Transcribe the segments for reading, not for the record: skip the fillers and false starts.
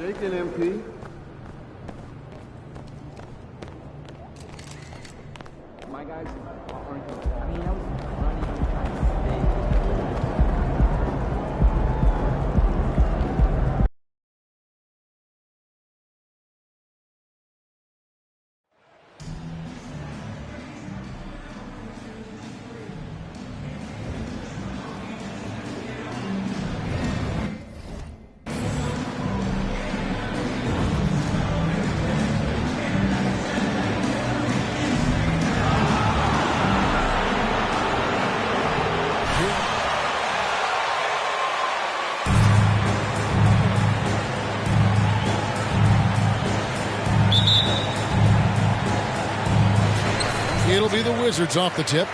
Shaking MP. My guys aren't. I mean, I was running and trying to stay. It'll be the Wizards off the tip.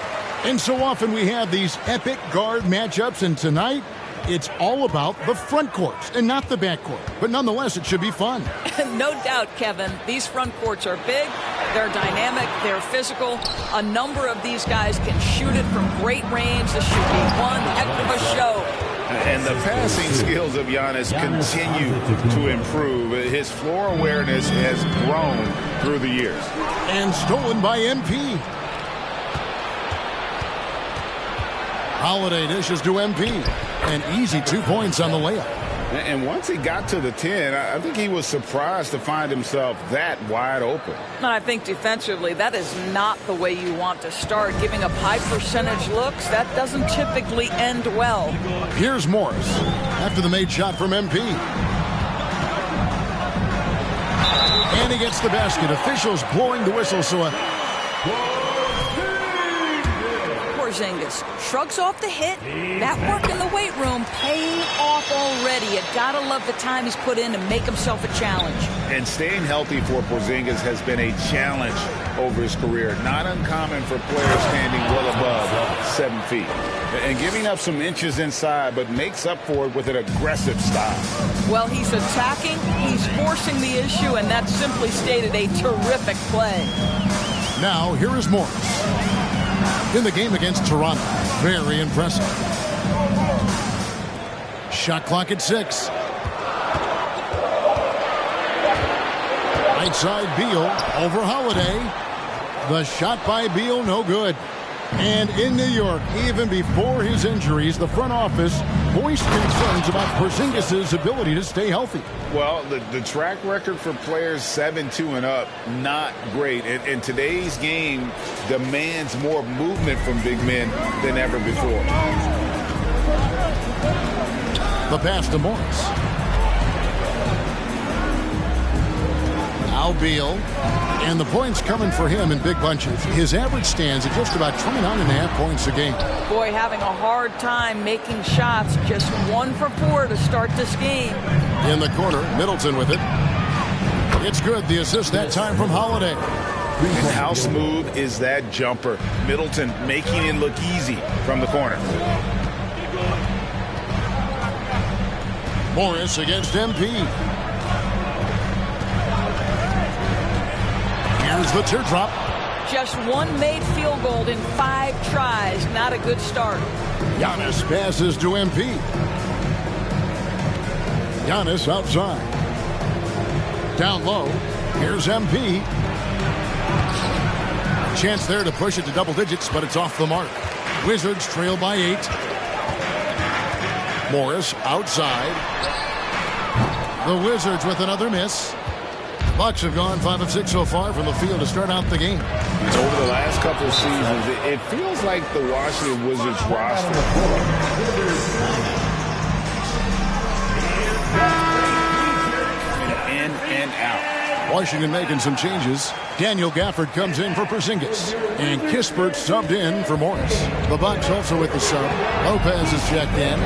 And so often we have these epic guard matchups, and tonight it's all about the front courts and not the back court. But nonetheless, it should be fun. No doubt, Kevin. These front courts are big, they're dynamic, they're physical. A number of these guys can shoot it from great range. This should be one heck of a show. And the passing skills of Giannis continue to improve. His floor awareness has grown through the years. And stolen by MP. Holiday dishes to MP. An easy 2 points on the layup. And once he got to the 10, I think he was surprised to find himself that wide open. And I think defensively, that is not the way you want to start. Giving up high percentage looks, that doesn't typically end well. Here's Morris after the made shot from MP. And he gets the basket. Officials blowing the whistle, so Porzingis shrugs off the hit. That work in the weight room paying off already. You gotta love the time he's put in to make himself a challenge. And staying healthy for Porzingis has been a challenge over his career. Not uncommon for players standing well above 7 feet. And giving up some inches inside, but makes up for it with an aggressive style. Well, he's attacking, he's forcing the issue, and that's simply stated a terrific play. now here is Morris. In the game against Toronto, very impressive. Shot clock at 6. Right side Beal over Holiday. The shot by Beal, no good. And in New York, even before his injuries, the front office voiced concerns about Porzingis' ability to stay healthy. Well, the track record for players 7-2 and up, not great. And today's game demands more movement from big men than ever before. The pass to Morris. Now Beal. And the points coming for him in big bunches. His average stands at just about 29.5 points a game. Boy, having a hard time making shots. Just 1 for 4 to start this game. In the corner, Middleton with it. It's good. The assist that time from Holiday. And how smooth is that jumper? Middleton making it look easy from the corner. Morris against MP. Here's the teardrop. Just 1 made field goal in 5 tries. Not a good start. Giannis passes to MP. Giannis outside. Down low. Here's MP. Chance there to push it to double digits, but it's off the mark. Wizards trail by 8. Morris outside. The Wizards with another miss. Bucks have gone 5 of 6 so far from the field to start out the game. Over the last couple of seasons, it feels like the Washington Wizards roster. In and out. Washington making some changes. Daniel Gafford comes in for Porzingis. And Kispert subbed in for Morris. The Bucks also with the sub. Lopez is checked in.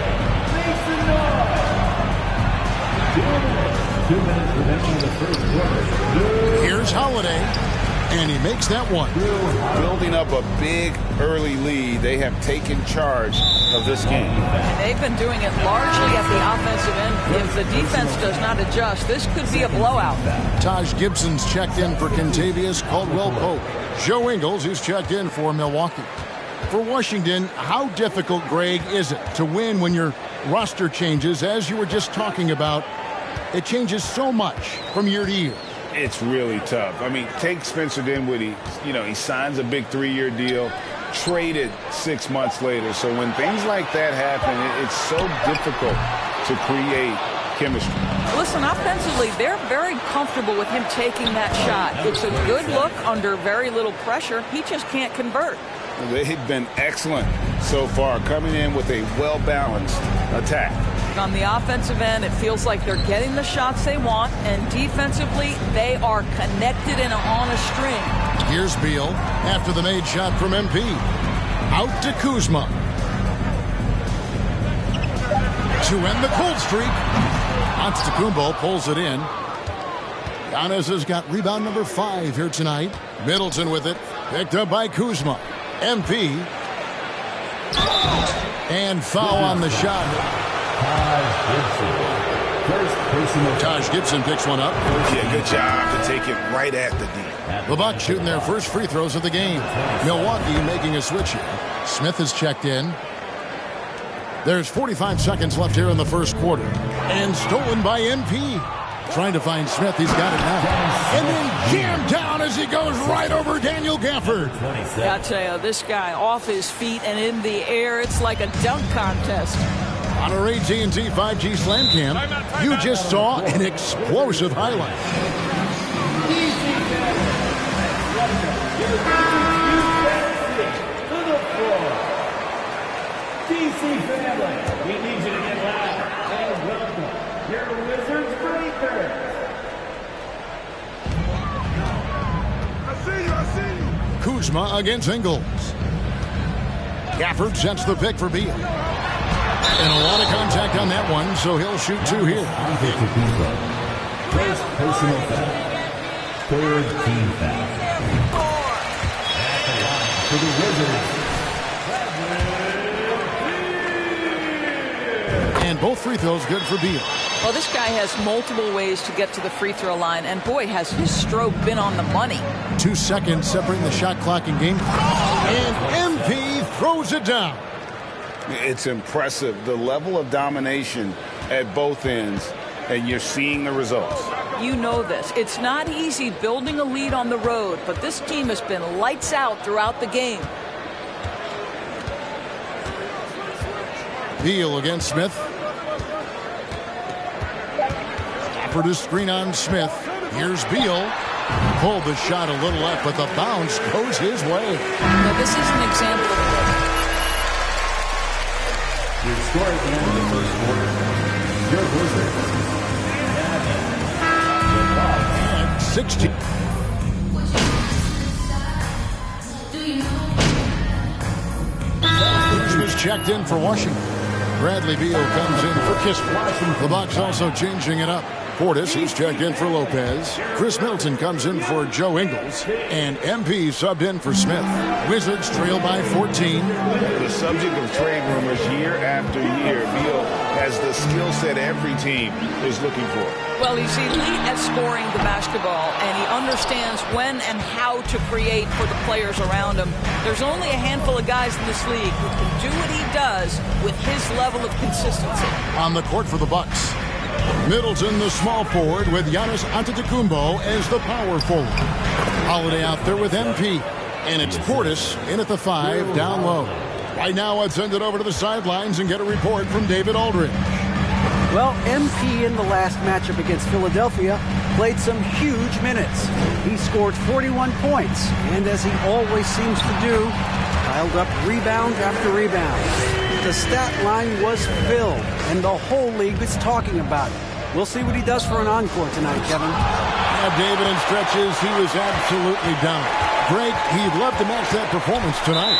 2 minutes remaining in the first quarter. Here's Holiday, and he makes that one. Building up a big early lead, they have taken charge of this game. And they've been doing it largely at the offensive end. If the defense does not adjust, this could be a blowout. Taj Gibson's checked in for Kentavious Caldwell-Pope. Joe Ingles is checked in for Milwaukee. For Washington, how difficult, Greg, is it to win when your roster changes, as you were just talking about, It changes so much from year to year. It's really tough. I mean, take Spencer Dinwiddie. He signs a big 3-year deal, traded 6 months later. So when things like that happen, it's so difficult to create chemistry. Listen, offensively, they're very comfortable with him taking that shot. It's a good look under very little pressure. He just can't convert. They've been excellent so far, coming in with a well-balanced attack. On the offensive end, it feels like they're getting the shots they want, and defensively, they are connected and on a string. Here's Beal after the made shot from MP. Out to Kuzma. To end the cold streak, Antetokounmpo pulls it in. Giannis has got rebound number 5 here tonight. Middleton with it, picked up by Kuzma. MP. And foul on the shot. Taj Gibson picks one up. Yeah, good job to take it right at the D. The Bucks shooting their first free throws of the game. Milwaukee making a switch here. Smith is checked in. There's 45 seconds left here in the first quarter. And stolen by MP. Trying to find Smith. He's got it now. And then jammed down as he goes right over Daniel Gafford. I tell you, this guy off his feet and in the air, it's like a dunk contest. On our AT&T 5G Slam Cam, you just saw an explosive highlight. DC family, we need you to get loud and welcome your Wizards Breakers. I see you. Kuzma against Ingles. Gafford sets the pick for Beal. And a lot of contact on that one, so he'll shoot 2 here. First personal foul. Third team foul. At the line for the Wizards. And both free throws good for Beal. Well, this guy has multiple ways to get to the free throw line, and boy, has his stroke been on the money. 2 seconds separating the shot clock in game. And MP throws it down. It's impressive, the level of domination at both ends, and you're seeing the results. You know this. It's not easy building a lead on the road, but this team has been lights out throughout the game. Beal against Smith. Stafford is screen on Smith. Here's Beal. Pulled the shot a little left, but the bounce goes his way. Now, this is an example of Your score at the end of the first quarter. Your Wizards. 60. Kuzma's checked in for Washington. Bradley Beal comes in for Kispert. The Bucks also changing it up. Portis, he's checked in for Lopez. Chris Middleton comes in for Joe Ingles. And MP subbed in for Smith. Wizards trail by 14. The subject of trade rumors year after year. Beal has the skill set every team is looking for. Well, he's elite at scoring the basketball, and he understands when and how to create for the players around him. There's only a handful of guys in this league who can do what he does with his level of consistency. On the court for the Bucks, Middleton, the small forward, with Giannis Antetokounmpo as the power forward. Holiday out there with MP. And it's Portis in at the 5, down low. Right now, I'd send it over to the sidelines and get a report from David Aldridge. Well, MP in the last matchup against Philadelphia played some huge minutes. He scored 41 points, and as he always seems to do, piled up rebound after rebound. The stat line was filled, and the whole league is talking about it. We'll see what he does for an encore tonight, Kevin. Yeah, David, in stretches, he was absolutely down. Greg, he'd love to match that performance tonight.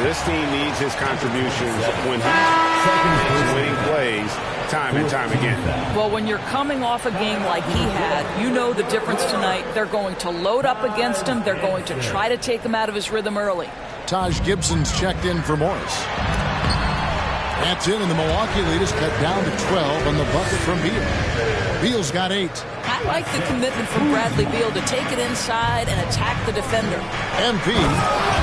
This team needs his contributions when he's winning plays time and time again. Well, when you're coming off a game like he had, you know the difference tonight. They're going to load up against him. They're going to try to take him out of his rhythm early. Taj Gibson's checked in for Morris. That's in, and the Milwaukee lead is cut down to 12 on the bucket from Beal. Beal's got 8. I like the commitment from Bradley Beal to take it inside and attack the defender. MP,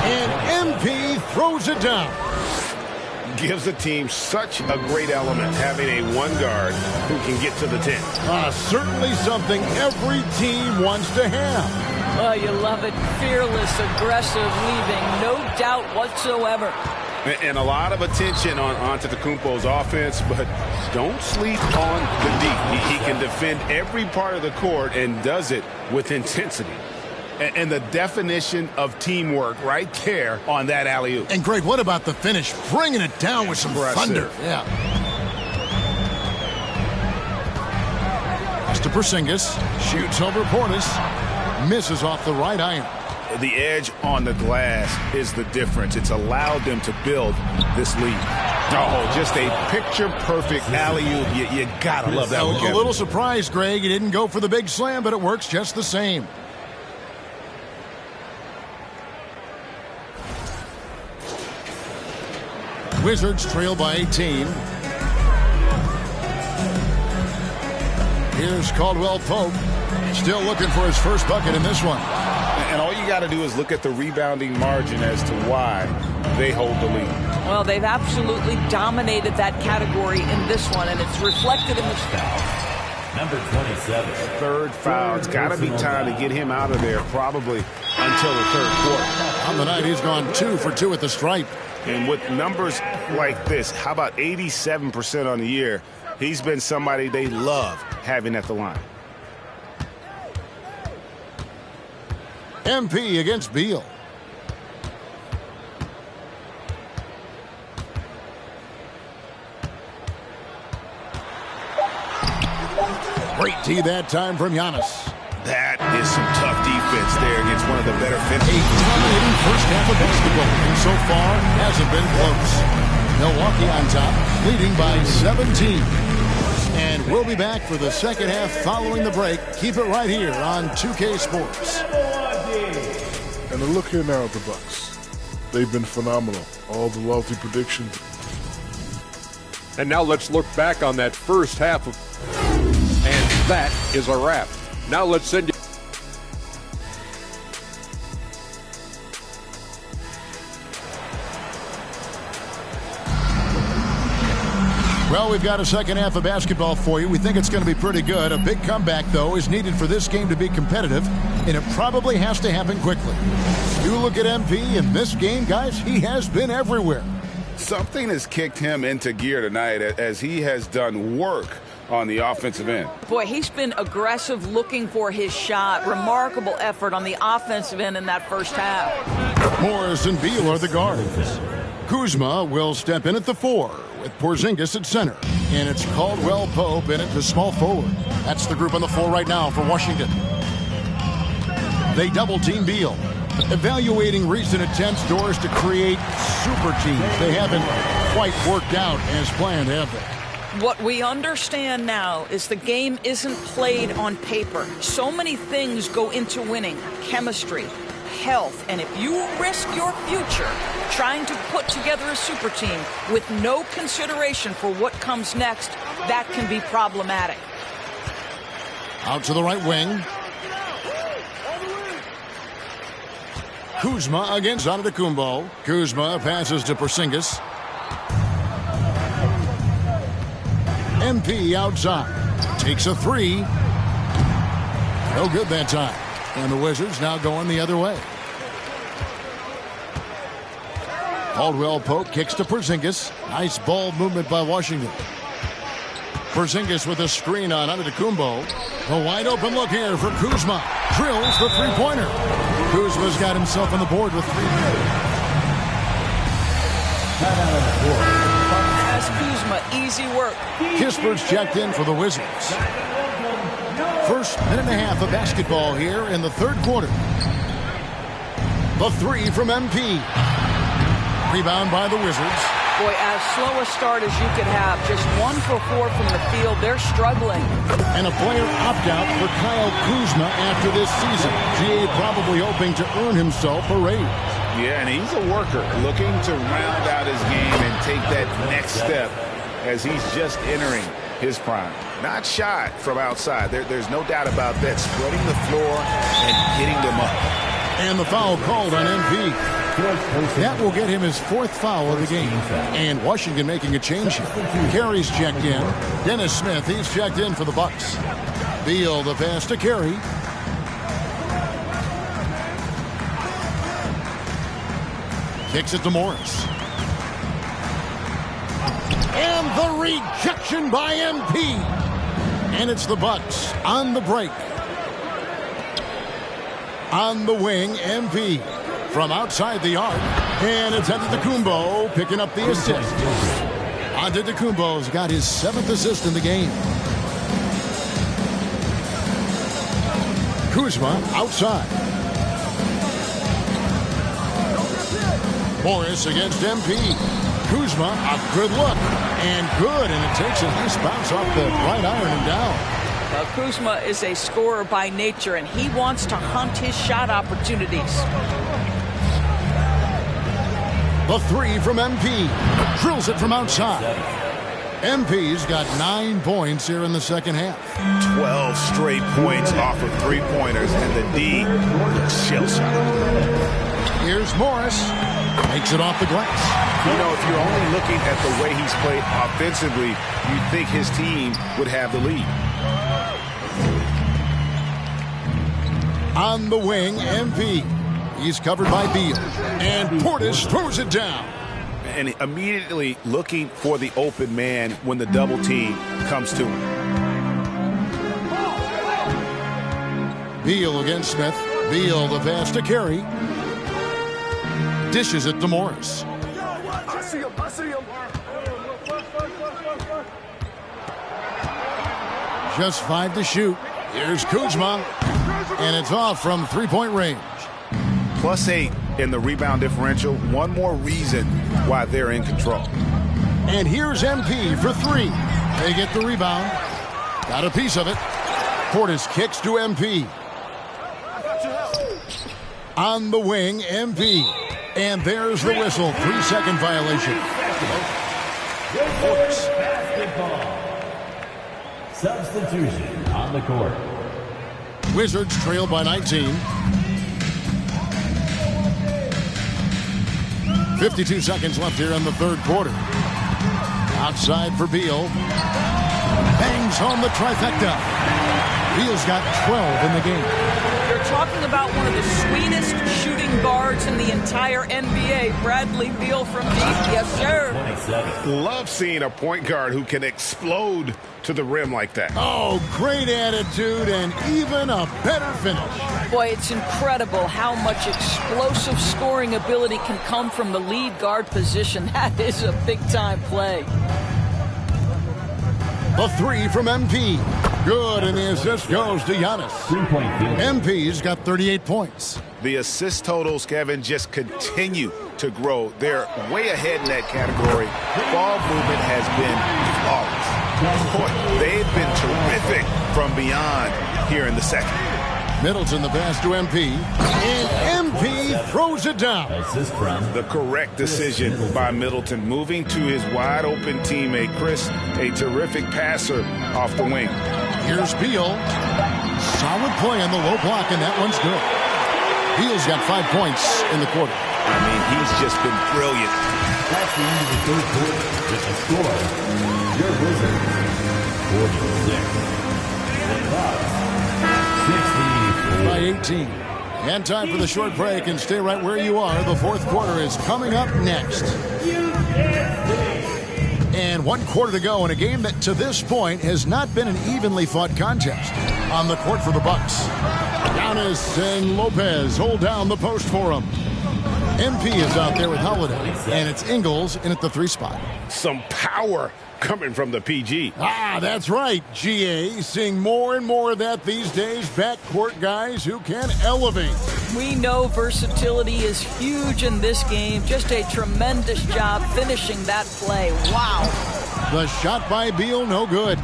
and MP throws it down. gives the team such a great element, having a one guard who can get to the 10. Certainly something every team wants to have. Oh, you love it. Fearless, aggressive, leaving no doubt whatsoever. And a lot of attention on Antetokounmpo's offense, but don't sleep on the deep. He can defend every part of the court and does it with intensity. And the definition of teamwork right there on that alley-oop. And Greg, what about the finish? Bringing it down with some thunder. Yeah. Pass to Porzingis. Shoots over Portis. Misses off the right iron. The edge on the glass is the difference. It's allowed them to build this lead. Oh, just a picture-perfect alley-oop. You gotta love that one, Kevin. A little surprised, Greg. He didn't go for the big slam, but it works just the same. Wizards trail by 18. Here's Caldwell Pope. Still looking for his first bucket in this one. And all you got to do is look at the rebounding margin as to why they hold the lead. Well, they've absolutely dominated that category in this one, and it's reflected in the stats. Number 27. Third foul. It's got to be time to get him out of there probably until the third quarter. On the night, he's gone 2 for 2 at the stripe. And with numbers like this, how about 87% on the year? He's been somebody they love having at the line. MP against Beal. Great D that time from Giannis. That is some tough defense there against one of the better finishers. A dominating first half of basketball, and so far hasn't been close. Milwaukee on top, leading by 17. And we'll be back for the second half following the break. Keep it right here on 2K Sports. And look here now at the Bucks. They've been phenomenal. All the lofty predictions. And now let's look back on that first half of, and that is a wrap. Now let's send you. Well, we've got a second half of basketball for you. We think it's going to be pretty good. A big comeback, though, is needed for this game to be competitive, and it probably has to happen quickly. You look at MP in this game, guys, he has been everywhere. Something has kicked him into gear tonight as he has done work on the offensive end. Boy, he's been aggressive looking for his shot. Remarkable effort on the offensive end in that first half. Morris and Beal are the guards. Kuzma will step in at the 4 with Porzingis at center. And it's Caldwell Pope in at the small forward. That's the group on the floor right now for Washington. They double-team Beal. Evaluating recent attempts, Doris, to create super teams. They haven't quite worked out as planned, have they? What we understand now is the game isn't played on paper. So many things go into winning. Chemistry, health, and if you risk your future trying to put together a super team with no consideration for what comes next, that can be problematic. Out to the right wing. Kuzma against Antetokounmpo. Kuzma passes to Porzingis. MP outside. Takes a 3. No good that time. And the Wizards now going the other way. Caldwell Pope kicks to Porzingis. Nice ball movement by Washington. Porzingis with a screen on Antetokounmpo. A wide open look here for Kuzma. Drills the three-pointer. Kuzma's got himself on the board with 3. As Kuzma, easy work. Kisper's checked in for the Wizards. First minute and a half of basketball here in the third quarter. The 3 from MP. Rebound by the Wizards. Boy, as slow a start as you could have. Just 1 for 4 from the field. They're struggling. And a player opt-out for Kyle Kuzma after this season. GA probably hoping to earn himself a raise. Yeah, and he's a worker looking to round out his game and take that next step as he's just entering his prime. Not shy from outside. There's no doubt about that. Spreading the floor and getting them up. And the foul called on MP. That will get him his 4th foul of the game. And Washington making a change here. Carey's checked in. Dennis Smith, he's checked in for the Bucks. Beal, the pass to Carey. Kicks it to Morris. And the rejection by MP. And it's the Bucks on the break. On the wing, MP. From outside the arc. And it's Antetokounmpo picking up the assist. Antetokounmpo's got his 7th assist in the game. Kuzma outside. Morris against MP. Kuzma, a good look. And good, and it takes a nice bounce off the right iron and down. Well, Kuzma is a scorer by nature, and he wants to hunt his shot opportunities. The 3 from MP. Drills it from outside. MP's got 9 points here in the second half. 12 straight points off of 3-pointers, and the D shell-shocked. Here's Morris. Makes it off the glass. You know, if you're only looking at the way he's played offensively, you'd think his team would have the lead. On the wing, MP. He's covered by Beal. And Portis throws it down. And immediately looking for the open man when the double team comes to him. Beal against Smith. Beal, the pass to Carey. Dishes it to Morris. Just 5 to shoot. Here's Kuzma. And it's off from 3-point range. +8 in the rebound differential. One more reason why they're in control. And here's MP for 3. They get the rebound. Got a piece of it. Portis kicks to MP. On the wing, MP. And there's the whistle. 3-second violation. Substitution on the court. Wizards trail by 19. 52 seconds left here in the 3rd quarter. Outside for Beal. Bangs home the trifecta. Beal's got 12 in the game. You're talking about one of the sweetest shooting guards in the entire NBA, Bradley Beal from deep. Yes, sir. 27. Love seeing a point guard who can explode to the rim like that. Oh, great attitude and even a better finish. Boy, it's incredible how much explosive scoring ability can come from the lead guard position. That is a big-time play. The 3 from MP. Good, and the assist goes to Giannis. 3-point field. MP's got 38 points. The assist totals, Kevin, just continue to grow. They're way ahead in that category. Ball movement has been flawless. Boy, they've been terrific from beyond here in the second. Middleton the pass to MP. And MP throws it down. Assist from The correct decision by Middleton, moving to his wide-open teammate, Chris, a terrific passer off the wing. Here's Beal. Solid play on the low block, and that one's good. Beal's got 5 points in the quarter. I mean, he's just been brilliant. That's the end of the 3rd quarter. With the score, your Wizards 46. The Bucks 60. By 18. And time for the short break, and stay right where you are. The 4th quarter is coming up next. And 1 quarter to go in a game that to this point has not been an evenly fought contest. On the court for the Bucks, Giannis and Lopez hold down the post for him. MP is out there with Holiday, and it's Ingles in at the 3 spot. Some power coming from the PG. That's right, GA. Seeing more and more of that these days. Backcourt guys who can elevate. We know versatility is huge in this game. Just a tremendous job finishing that play. Wow. The shot by Beal, no good.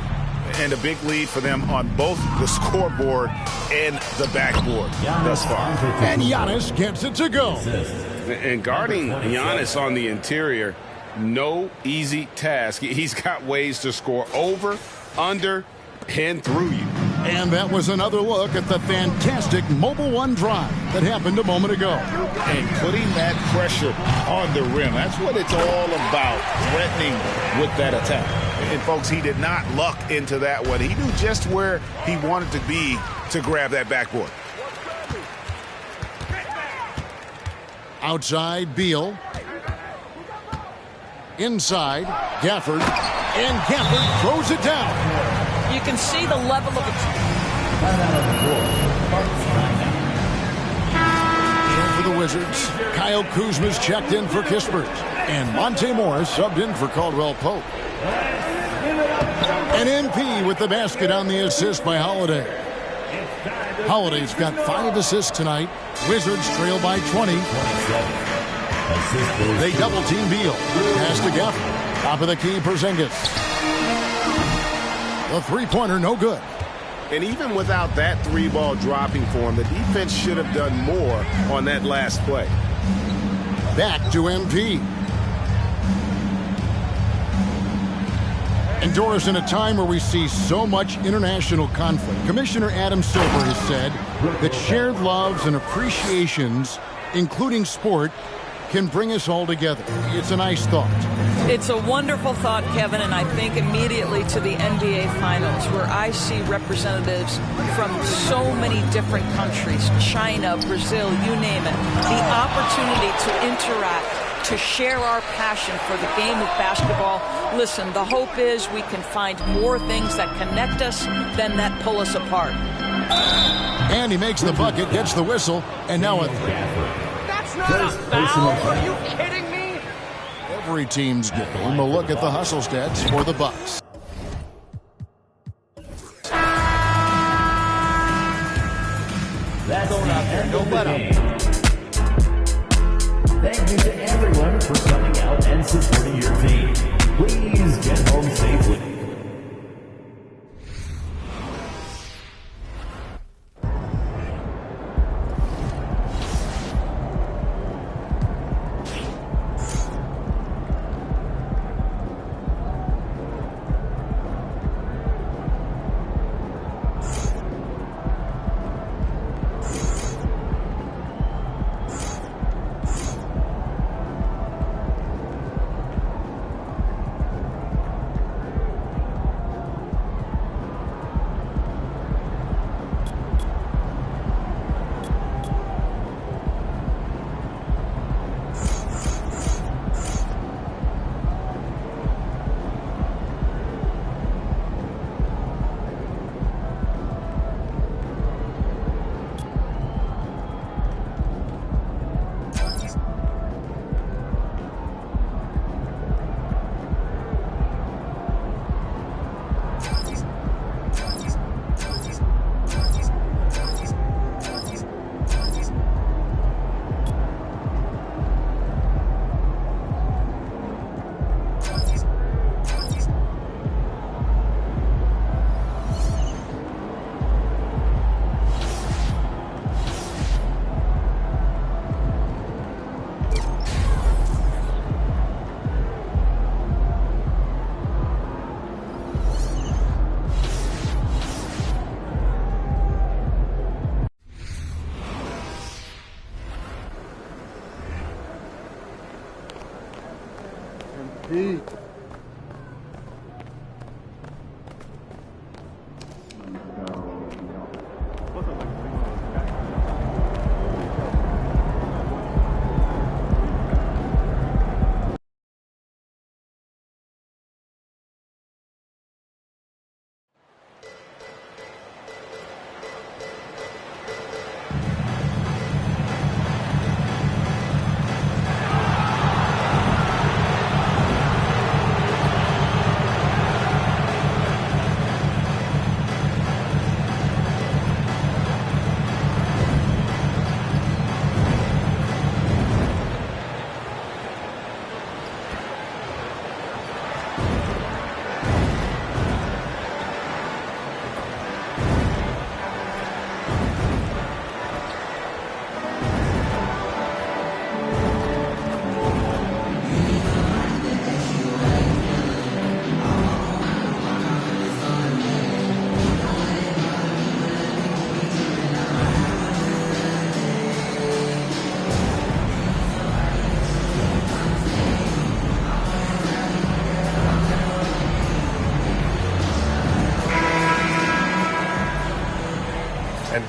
And a big lead for them on both the scoreboard and the backboard thus far. And Giannis gets it to go. And guarding Giannis on the interior, no easy task. He's got ways to score over, under, and through you. And that was another look at the fantastic Mobile One drive that happened a moment ago. And putting that pressure on the rim. That's what it's all about, threatening with that attack. And, folks, he did not luck into that one. He knew just where he wanted to be to grab that backboard. Outside, Beal. Inside, Gafford. And Gafford throws it down. You can see the level of And for the Wizards, Kyle Kuzma's checked in for Kispert. And Monte Morris subbed in for Caldwell Pope. And MP with the basket on the assist by Holiday. Holiday's got 5 assists tonight. Wizards trail by 20. They double-team Beal. Pass to Gafford. Top of the key, Porzingis. The three-pointer, no good. And even without that 3-ball dropping for him, the defense should have done more on that last play. Back to MP. And Doris, in a time where we see so much international conflict, Commissioner Adam Silver has said that shared loves and appreciations, including sport, can bring us all together. It's a nice thought. It's a wonderful thought, Kevin, and I think immediately to the NBA Finals, where I see representatives from so many different countries, China, Brazil, you name it, the opportunity to interact, to share our passion for the game of basketball. Listen, the hope is we can find more things that connect us than that pull us apart. And he makes the bucket, gets the whistle, and now a three. That's not a foul. Are you kidding me? Every team's game. A look at the hustle stats for the Bucks. That's the end of the game. Thank you to everyone for coming out and supporting your team. Please get home safely.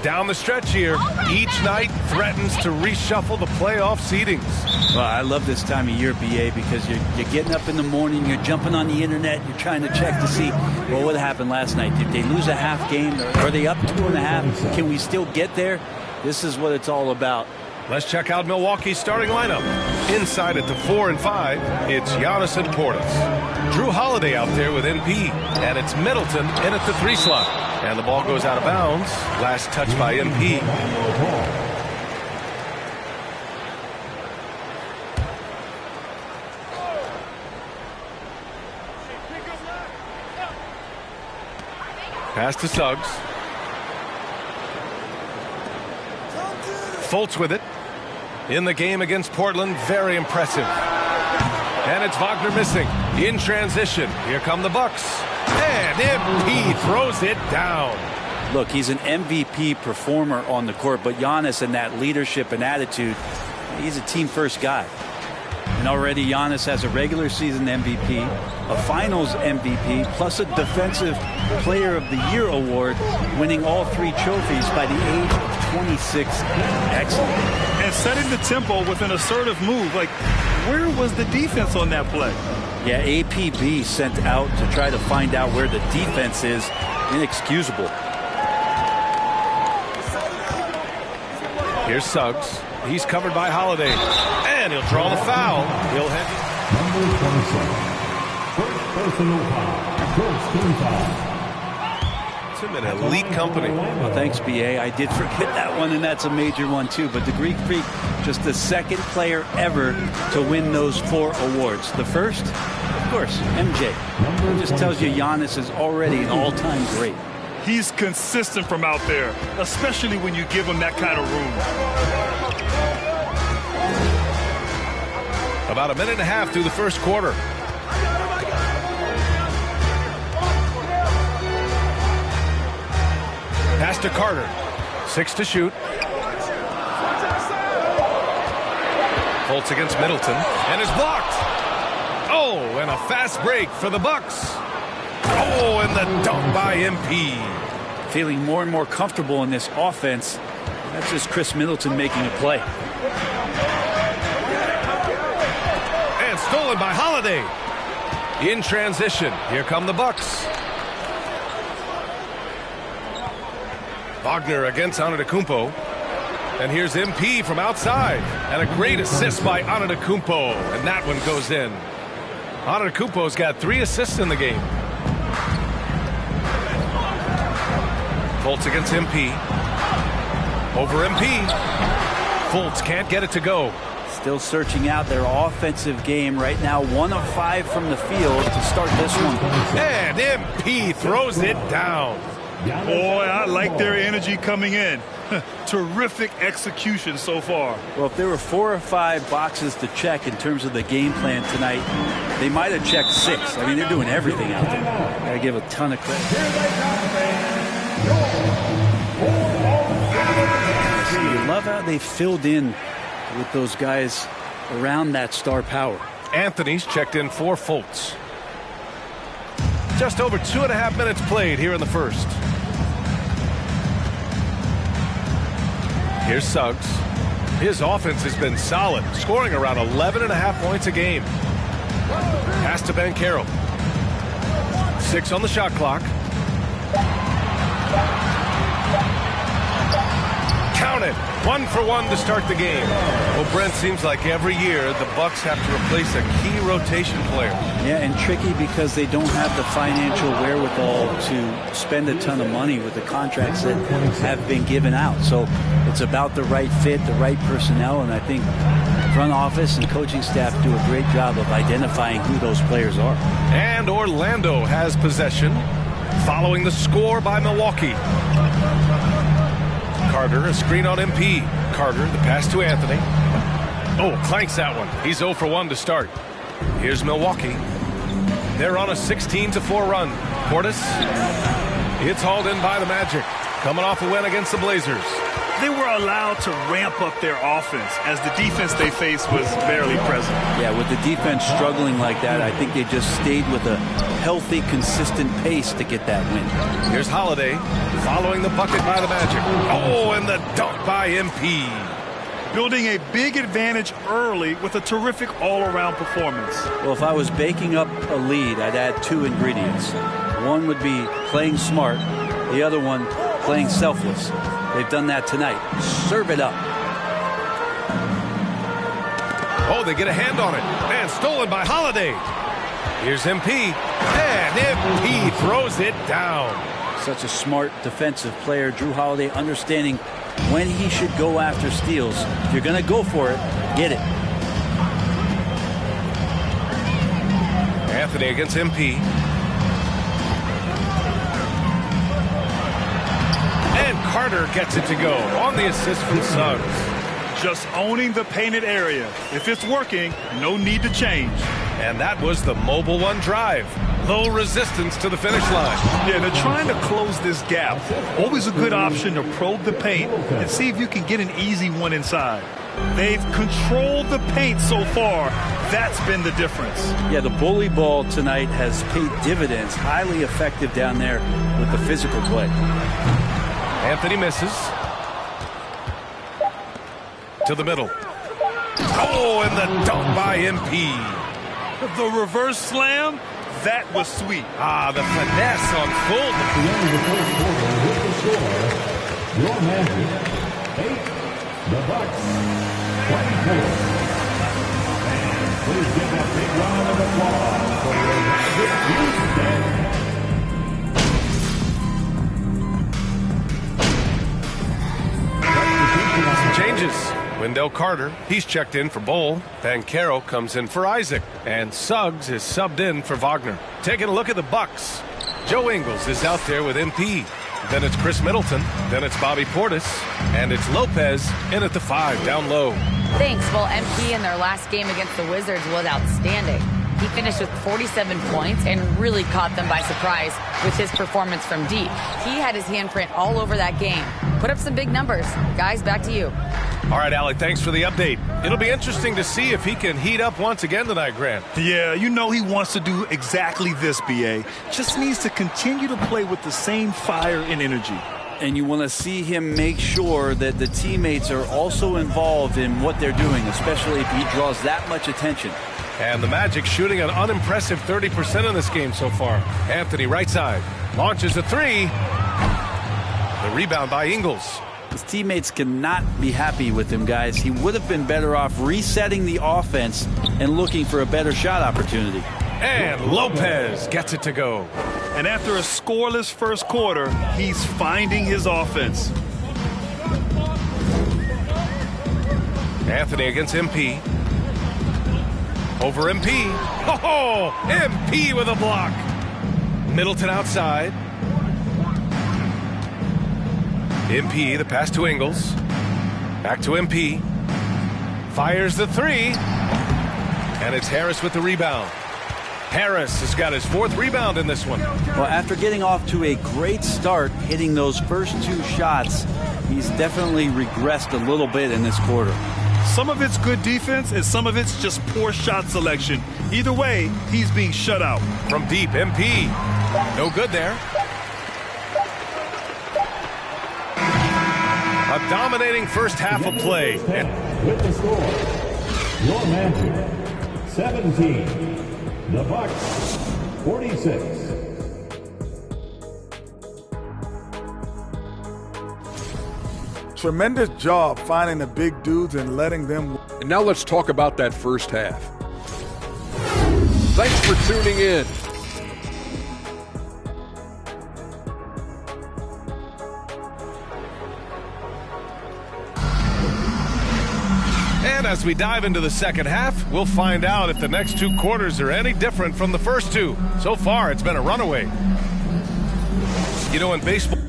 Down the stretch here, each night threatens to reshuffle the playoff seedings. Well, I love this time of year, BA, because you're getting up in the morning, you're jumping on the internet, you're trying to check to see, well, what happened last night? Did they lose a half game? Are they up 2.5? Can we still get there? This is what it's all about. Let's check out Milwaukee's starting lineup. Inside at the 4 and 5, it's Giannis and Portis. Drew Holiday out there with MP, and it's Middleton in at the 3 slot. And the ball goes out of bounds. Last touch by MP. Pass to Suggs. Fultz with it. In the game against Portland, very impressive. And it's Wagner missing. In transition, here come the Bucks. And MP throws it down. Look, he's an MVP performer on the court, but Giannis and that leadership and attitude, he's a team-first guy. And already Giannis has a regular season MVP, a finals MVP, plus a defensive player of the year award, winning all 3 trophies by the age of 26. Excellent. And setting the tempo with an assertive move. Like, where was the defense on that play? Yeah, APB sent out to try to find out where the defense is. Inexcusable. Here's Suggs. He's covered by Holiday. And he'll draw the foul. He'll head. Number 27. First personal foul. It's him in elite company. Well, thanks, BA. I did forget that one, and that's a major one, too. But the Greek Freak, just the second player ever to win those 4 awards. The first, of course, MJ. It just tells you Giannis is already an all-time great. He's consistent from out there, especially when you give him that kind of room. About a minute and a half through the first quarter. Pass to Carter. 6 to shoot. Fultz against Middleton. And is blocked. Oh, and a fast break for the Bucks. Oh, and the dunk by MP. Feeling more and more comfortable in this offense. That's just Chris Middleton making a play. And stolen by Holiday. In transition, here come the Bucks. Wagner against Antetokounmpo. And here's MP from outside. And a great assist by Antetokounmpo. And that one goes in. Antetokounmpo's got 3 assists in the game. Fultz against MP. Over MP. Fultz can't get it to go. Still searching out their offensive game right now. 1 of 5 from the field to start this one. And MP throws it down. Boy, I like their energy coming in. Terrific execution so far. Well, if there were 4 or 5 boxes to check in terms of the game plan tonight, they might have checked 6. I mean, they're doing everything out there. Gotta give a ton of credit. You love how they filled in with those guys around that star power. Anthony's checked in for Fultz. Just over 2.5 minutes played here in the first. Here's Suggs. His offense has been solid, scoring around 11.5 points a game. Pass to Banchero. 6 on the shot clock. Count it. 1 for 1 to start the game. Well, Brent, seems like every year the Bucks have to replace a key rotation player. Yeah, and tricky because they don't have the financial wherewithal to spend a ton of money with the contracts that have been given out. So it's about the right fit, the right personnel, and I think front office and coaching staff do a great job of identifying who those players are. And Orlando has possession following the score by Milwaukee. Carter, a screen on MP. Carter, the pass to Anthony. Oh, clanks that one. He's 0 for 1 to start. Here's Milwaukee. They're on a 16-4 run. Portis. It's hauled in by the Magic. Coming off a win against the Blazers. they were allowed to ramp up their offense as the defense they faced was barely present. Yeah, with the defense struggling like that, I think they just stayed with a healthy, consistent pace to get that win. Here's Holiday following the bucket by the Magic. Oh, and the dunk by MP. Building a big advantage early with a terrific all-around performance. Well, if I was baking up a lead, I'd add two ingredients. One would be playing smart. The other one, playing selfless. They've done that tonight. Serve it up. Oh, they get a hand on it. And stolen by Holiday. Here's MP. And MP throws it down. Such a smart defensive player. Drew Holiday understanding when he should go after steals. If you're going to go for it, get it. Anthony against MP. And Carter gets it to go on the assist from Suggs. Just owning the painted area. If it's working, no need to change. And that was the Mobile One drive. Low resistance to the finish line. Yeah, they're trying to close this gap. Always a good option to probe the paint and see if you can get an easy one inside. They've controlled the paint so far. That's been the difference. Yeah, the bully ball tonight has paid dividends. Highly effective down there with the physical play. Anthony misses. To the middle. Oh, and the dunk by MP. The reverse slam, that was sweet. Ah, the finesse on full. At the end of the first quarter, with the score, your Magic 8, the Bucks 24. And please give a big round of applause for your Magic Houston. Changes. Wendell Carter, he's checked in for Bowl. Banchero comes in for Isaac. And Suggs is subbed in for Wagner. Taking a look at the Bucks. Joe Ingles is out there with MP. Then it's Chris Middleton. Then it's Bobby Portis. And it's Lopez in at the 5, down low. Thanks. Well, MP in their last game against the Wizards was outstanding. He finished with 47 points and really caught them by surprise with his performance from deep. He had his handprint all over that game. Put up some big numbers. Guys, back to you. All right, Alec, thanks for the update. It'll be interesting to see if he can heat up once again tonight, Grant. Yeah, you know he wants to do exactly this, B.A. Just needs to continue to play with the same fire and energy. And you want to see him make sure that the teammates are also involved in what they're doing, especially if he draws that much attention. And the Magic shooting an unimpressive 30% in this game so far. Anthony, right side, launches a 3. The rebound by Ingles. His teammates cannot be happy with him, guys. He would have been better off resetting the offense and looking for a better shot opportunity. And Lopez gets it to go. And after a scoreless first quarter, he's finding his offense. Anthony against MP. Over MP. Oh, MP with a block. Middleton outside. MP, the pass to Ingles. Back to MP. Fires the 3. And it's Harris with the rebound. Harris has got his 4th rebound in this one. Well, after getting off to a great start, hitting those first 2 shots, he's definitely regressed a little bit in this quarter. Some of it's good defense and some of it's just poor shot selection. Either way, he's being shut out. From deep, MP. No good there. A dominating first half of play. With the score, your Magic 17, the Bucks 46. Tremendous job finding the big dudes and letting them. And now let's talk about that first half. Thanks for tuning in. And as we dive into the second half, we'll find out if the next 2 quarters are any different from the first 2. So far, it's been a runaway. You know, in baseball,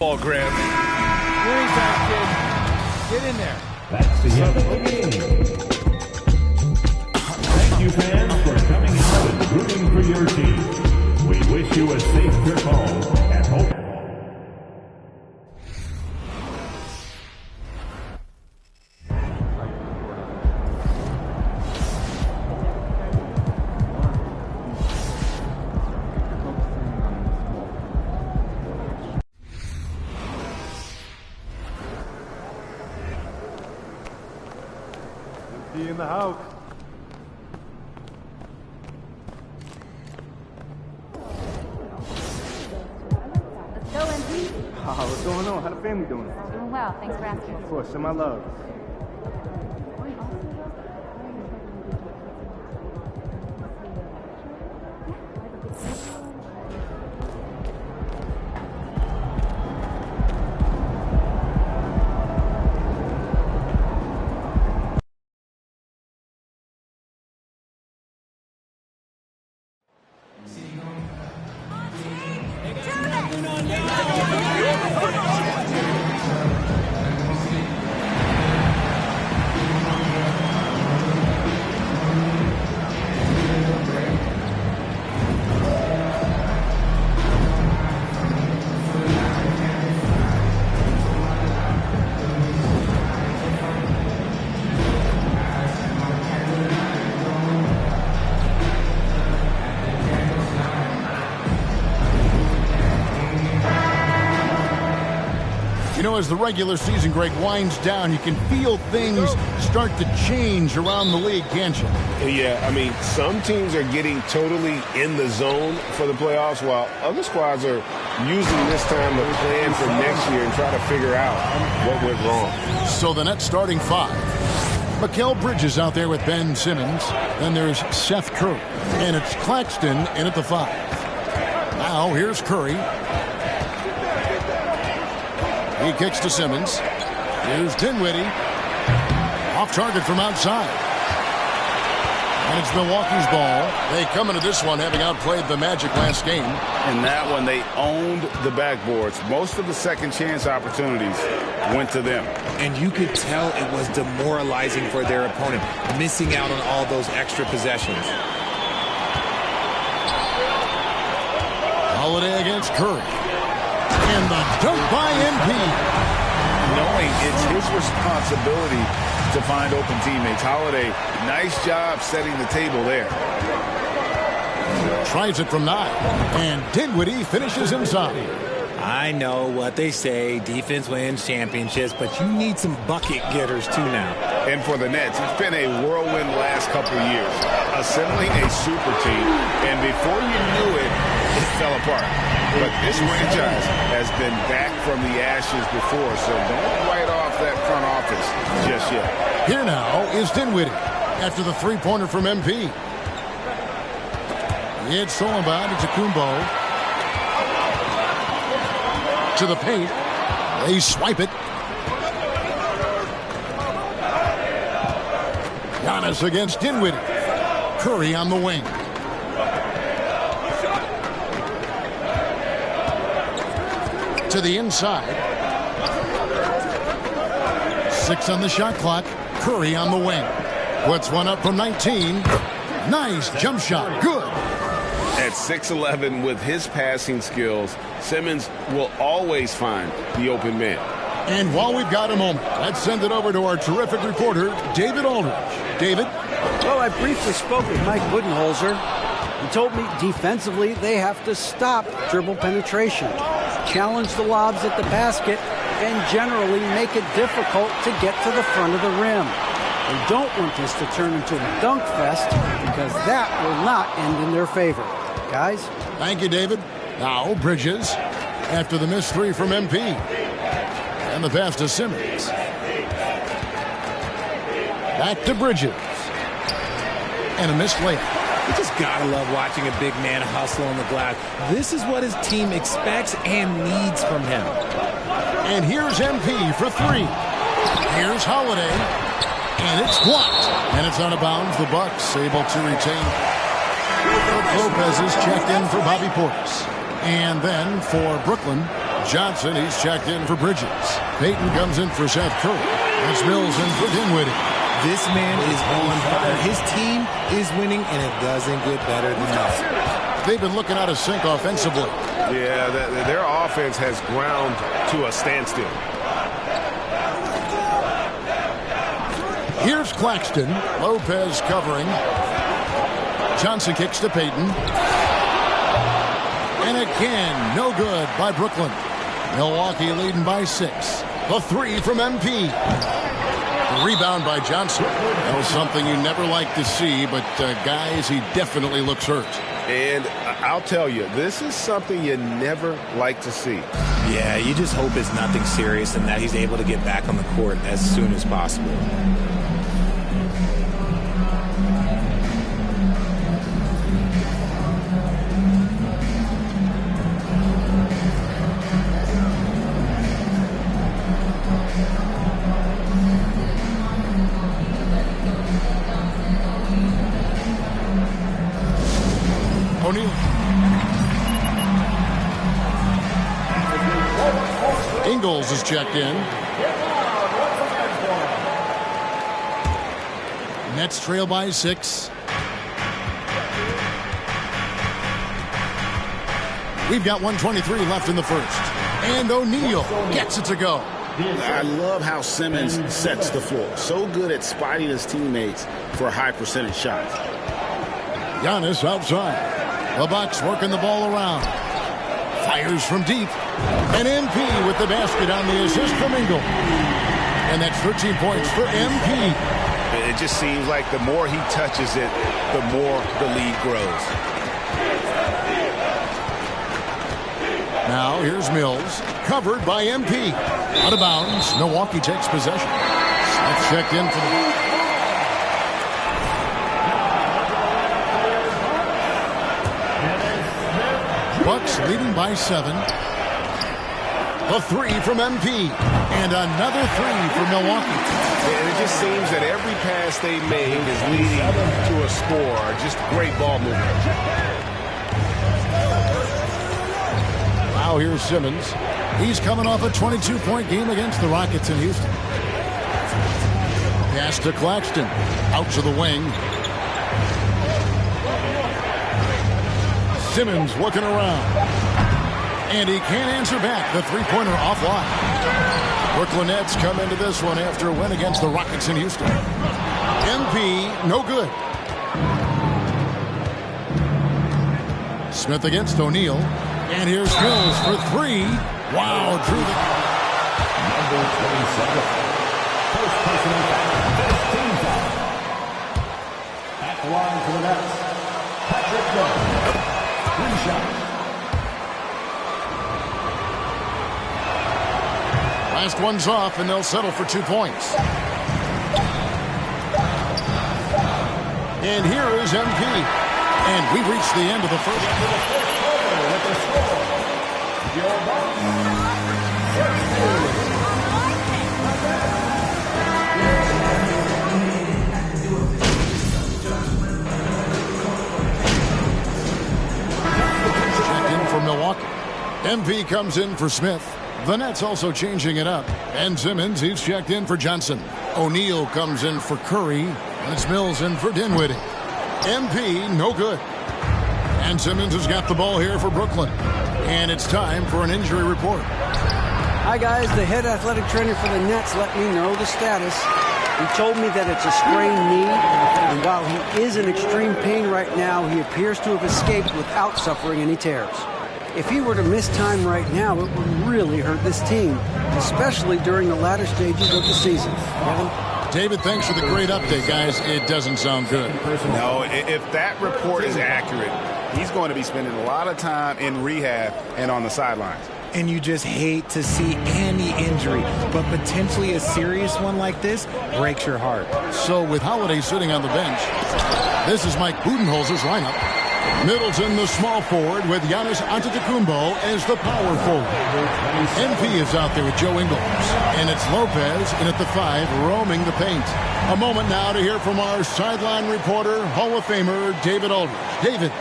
Graham. Winning time, kid. Get in there. That's the end of the game. Thank you, fans, for coming out and rooting for your team. We wish you a safe trip home and hope. MP in the house. Let's go, MP. What's going on? How the family doing? Doing well. Thanks for asking. Of course, send my love. As the regular season, Greg, winds down, you can feel things start to change around the league, can't you? Yeah, I mean, some teams are getting totally in the zone for the playoffs, while other squads are using this time to plan for next year and try to figure out what went wrong. So the Nets starting five. Mikal Bridges out there with Ben Simmons. Then there's Seth Curry. And it's Claxton in at the five. Now here's Curry. He kicks to Simmons. Here's Dinwiddie. Off target from outside. And it's Milwaukee's ball. They come into this one having outplayed the Magic last game. In that one, they owned the backboards. Most of the second chance opportunities went to them. And you could tell it was demoralizing for their opponent, missing out on all those extra possessions. Holiday against Curry. And the dunk by MP. Knowing it's his responsibility to find open teammates. Holiday, nice job setting the table there. Tries it from 9. And Dinwiddie finishes inside. I know what they say, defense wins championships, but you need some bucket getters too now. And for the Nets, it's been a whirlwind last couple of years. Assembling a super team, and before you knew it, it fell apart. But this franchise has been back from the ashes before, so don't write off that front office just yet. Here now is Dinwiddie after the three-pointer from MP. It's Solomon to Kumbo. To the paint. They swipe it. Giannis against Dinwiddie. Curry on the wing. To the inside. 6 on the shot clock. Curry on the wing. Puts one up from 19. Nice jump shot. Good. At 6'11", with his passing skills, Simmons will always find the open man. And while we've got a moment, let's send it over to our terrific reporter, David Aldridge. David? Well, I briefly spoke with Mike Budenholzer. He told me defensively they have to stop dribble penetration, challenge the lobs at the basket, and generally make it difficult to get to the front of the rim. They don't want this to turn into a dunk fest because that will not end in their favor. Guys? Thank you, David. Now, Bridges after the missed three from MP. And the pass to Simmons. Back to Bridges. And a missed layup. You just gotta love watching a big man hustle on the glass. This is what his team expects and needs from him. And here's MP for 3. Here's Holiday. And it's blocked. And it's out of bounds. The Bucks able to retain. Lopez is checked in for Bobby Portis. And then for Brooklyn, Johnson, he's checked in for Bridges. Payton comes in for Seth Curry. That's Mills in for Dinwiddie. This man is on fire. His team is winning, and it doesn't get better than that. They've been looking out of sync offensively. Yeah, their offense has ground to a standstill. Here's Claxton. Lopez covering. Johnson kicks to Payton. And again, no good by Brooklyn. Milwaukee leading by 6. The 3 from MP. Rebound by Johnson. That was something you never like to see, but guys, he definitely looks hurt. And I'll tell you, this is something you never like to see. Yeah, you just hope it's nothing serious and that he's able to get back on the court as soon as possible. O'Neal. Ingles is checked in. Nets trail by 6. We've got 1:23 left in the first. And O'Neal gets it to go. I love how Simmons sets the floor. So good at spotting his teammates for high percentage shots. Giannis outside. The Bucks working the ball around. Fires from deep. And MP with the basket on the assist from Ingles. And that's 13 points for MP. It just seems like the more he touches it, the more the lead grows. Now here's Mills. Covered by MP. Out of bounds. Milwaukee takes possession. That's checked in for the... Bucks leading by 7. A 3 from MP. And another 3 for Milwaukee. And it just seems that every pass they make is leading to a score. Just great ball movement. Now here's Simmons. He's coming off a 22-point game against the Rockets in Houston. Pass to Claxton. Out to the wing. Simmons looking around. And he can't answer back. The three-pointer offline. Brooklyn Nets come into this one after a win against the Rockets in Houston. MP, no good. Smith against O'Neal. And here's Mills for 3. Wow, drew the... Number 27. First personal foul. Team foul. At the line for the Nets. Patrick Jones. 3 shots. Last one's off, and they'll settle for 2 points. And here is MP. And we've reached the end of the first. Checked in for Milwaukee. MP comes in for Smith. The Nets also changing it up. And Simmons, he's checked in for Johnson. O'Neal comes in for Curry. And it's Mills in for Dinwiddie. MP, no good. And Simmons has got the ball here for Brooklyn. And it's time for an injury report. Hi, guys. The head athletic trainer for the Nets let me know the status. He told me that it's a sprained knee. And while he is in extreme pain right now, he appears to have escaped without suffering any tears. If he were to miss time right now, it would really hurt this team, especially during the latter stages of the season. Kevin? David, thanks for the great update, guys. It doesn't sound good. No, if that report is accurate, he's going to be spending a lot of time in rehab and on the sidelines. And you just hate to see any injury, but potentially a serious one like this breaks your heart. So with Holiday sitting on the bench, this is Mike Budenholzer's lineup. Middleton, the small forward, with Giannis Antetokounmpo as the power forward. MP is out there with Joe Ingles. And it's Lopez in at the 5, roaming the paint. A moment now to hear from our sideline reporter, Hall of Famer David Aldridge. David.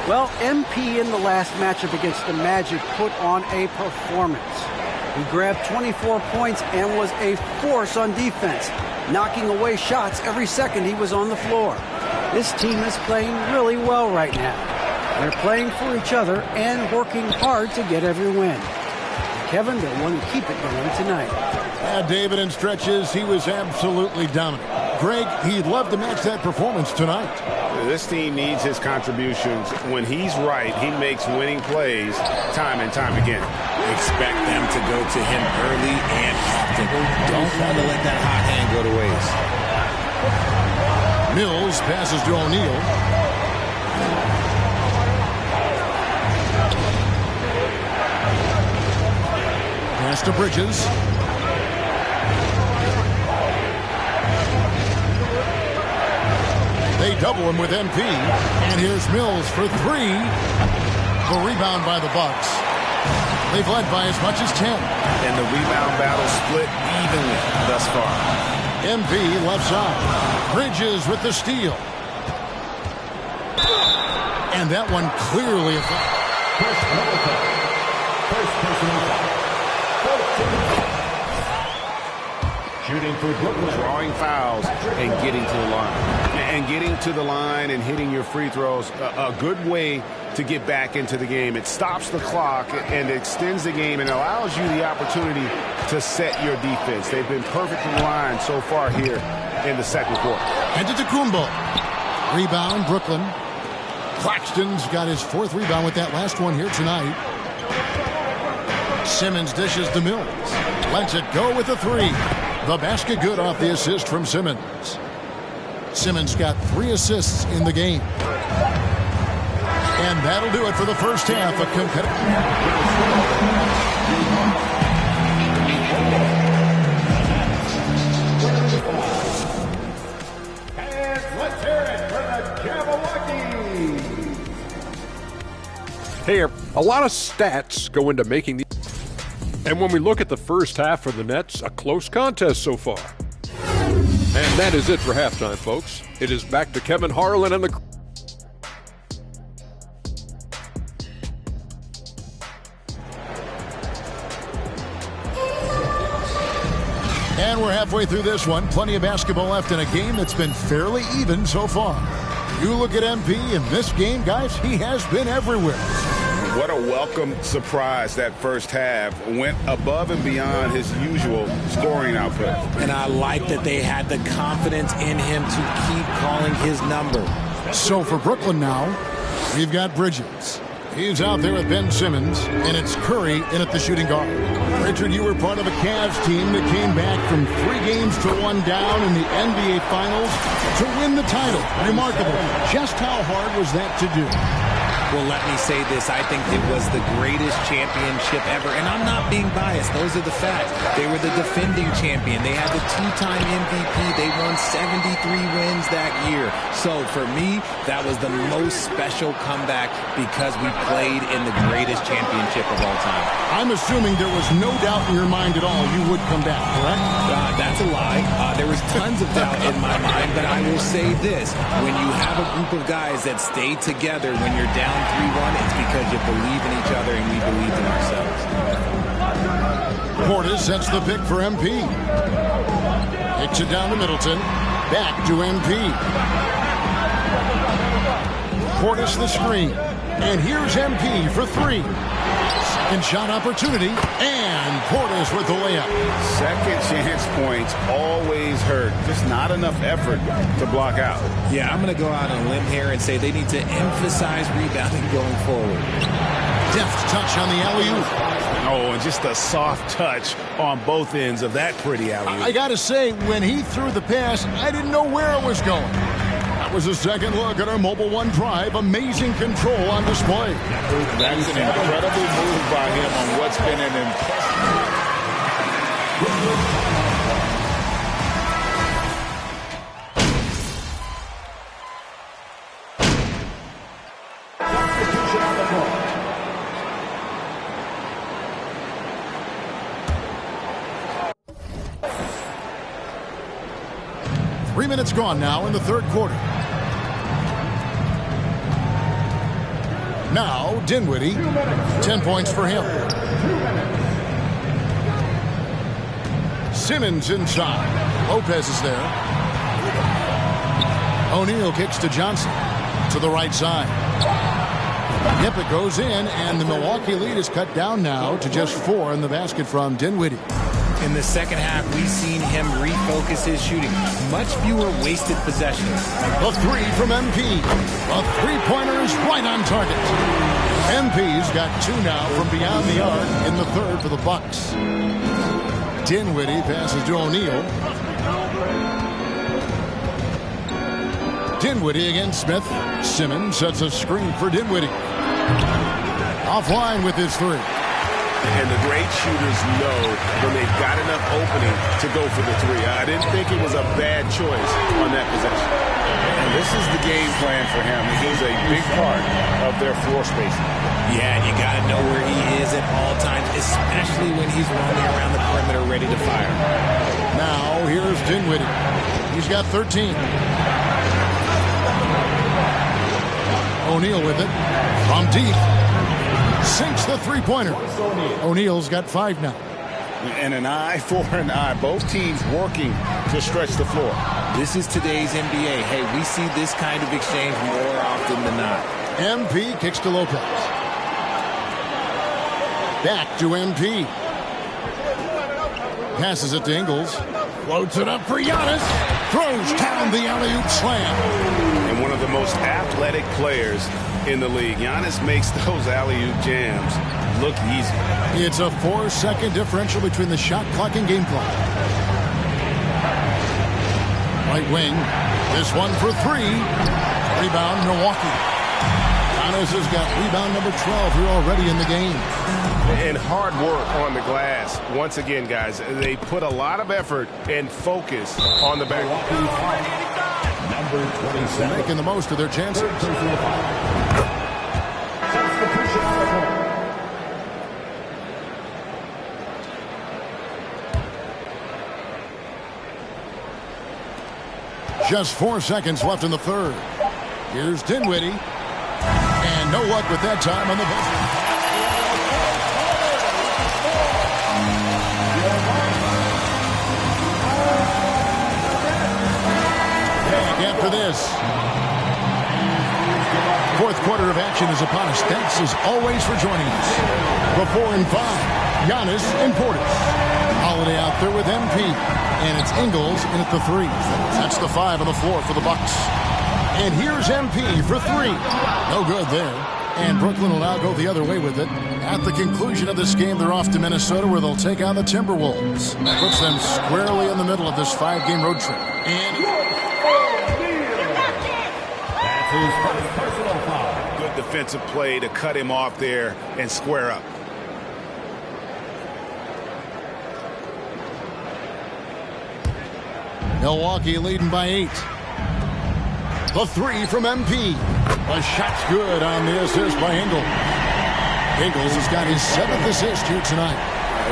Well, MP in the last matchup against the Magic put on a performance. He grabbed 24 points and was a force on defense, knocking away shots every second he was on the floor. This team is playing really well right now. They're playing for each other and working hard to get every win. Kevin, they want to keep it going tonight. Yeah, David, in stretches, he was absolutely dominant. Greg, he'd love to match that performance tonight. This team needs his contributions. When he's right, he makes winning plays time and time again. Expect them to go to him early and often. Don't want to let that hot hand go to waste. passes to O'Neal. Pass to Bridges. They double him with MP. And here's Mills for three. The rebound by the Bucks. They've led by as much as 10. And the rebound battle split evenly thus far. MP left side. Bridges with the steal. And that one clearly Shooting for Brooklyn. Drawing fouls and getting to the line. And getting to the line and hitting your free throws, a good way to get back into the game. It stops the clock and extends the game and allows you the opportunity to set your defense. They've been perfect in the line so far here in the second quarter. Antetokounmpo. Rebound, Brooklyn. Claxton's got his fourth rebound with that last one here tonight. Simmons dishes to Mills. Lets it go with the three. The basket good off the assist from Simmons. Simmons got 3 assists in the game. And that'll do it for the first half of competitive. And let's hear it for the Jabberwockies. Hey, a lot of stats go into making these. And when we look at the first half for the Nets, a close contest so far. And that is it for halftime, folks. It is back to Kevin Harlan and the... And we're halfway through this one. Plenty of basketball left in a game that's been fairly even so far. You look at MP in this game, guys, he has been everywhere. What a welcome surprise that first half. Went above and beyond his usual scoring output. And I like that they had the confidence in him to keep calling his number. So for Brooklyn now, we've got Bridges. He's out there with Ben Simmons, and it's Curry in at the shooting guard. Richard, you were part of a Cavs team that came back from 3 games to 1 down in the NBA Finals to win the title. Remarkable. Just how hard was that to do? Well, let me say this. I think it was the greatest championship ever. And I'm not being biased. Those are the facts. They were the defending champion. They had the 2-time MVP. They won 73 wins that year. So for me, that was the most special comeback because we played in the greatest championship of all time. I'm assuming there was no doubt in your mind at all you would come back, correct? That's a lie. There was tons of doubt in my mind, but I will say this. When you have a group of guys that stay together when you're down 3-1, it's because you believe in each other and we believed in ourselves. Portis sets the pick for MP. Kicks it down to Middleton. Back to MP. Portis the screen. And here's MP for 3. Second shot opportunity. And Portis with the layup. Second chance points always hurt. Just not enough effort to block out. Yeah, I'm going to go out on a limb here and say they need to emphasize rebounding going forward. Deft touch on the alley-oop. Oh, and just a soft touch on both ends of that pretty alley-oop. I got to say, when he threw the pass, I didn't know where it was going. That was a second look at our Mobile One drive. Amazing control on display. That's an incredible move by him on what's been an impressive. 3 minutes gone now in the third quarter. Now, Dinwiddie, 10 points for him. Simmons inside. Lopez is there. O'Neal kicks to Johnson to the right side. Yep, it goes in, and the Milwaukee lead is cut down now to just 4 in the basket from Dinwiddie. In the second half, we've seen him refocus his shooting. Much fewer wasted possessions. The 3 from MP. A three-pointer is right on target. MP's got 2 now from beyond the arc in the third for the Bucks. Dinwiddie passes to O'Neal. Dinwiddie against Smith. Simmons sets a screen for Dinwiddie. Offline with his three. And the great shooters know when they've got enough opening to go for the three. I didn't think it was a bad choice on that possession. And this is the game plan for him. He's a big part of their floor spacing. Yeah, and you got to know where he is at all times, especially when he's roaming around the perimeter ready to fire. Now here's Dinwiddie. He's got 13. O'Neal with it from deep. Sinks the three-pointer. O'Neal's got 5 now. And an eye for an eye. Both teams working to stretch the floor. This is today's NBA. Hey, we see this kind of exchange more often than not. MP kicks to Lopez. Back to MP. Passes it to Ingles. Floats it up for Giannis. Throws down the alley-oop slam. And one of the most athletic players in the league. Giannis makes those alley-oop jams look easy. It's a 4-second differential between the shot clock and game clock. Right wing. This one for 3. Rebound, Milwaukee. Giannis has got rebound number 12 here already in the game. And hard work on the glass. Once again, guys, they put a lot of effort and focus on the back. Number 27. Making the most of their chances. Just 4 seconds left in the third. Here's Dinwiddie. And no luck with that time on the buzzer. After this, fourth quarter of action is upon us. Thanks as always for joining us. The 4 and 5, Giannis and Portis. Holiday out there with MP, and it's Ingles in at the 3. That's the 5 on the floor for the Bucks. And here's MP for 3. No good there. And Brooklyn will now go the other way with it. At the conclusion of this game, they're off to Minnesota, where they'll take on the Timberwolves. That puts them squarely in the middle of this 5-game road trip. And His first personal foul. Good defensive play to cut him off there and square up. Milwaukee leading by 8. The 3 from MP. The shot's good on the assist by Ingles. Ingles has got his 7th assist here tonight.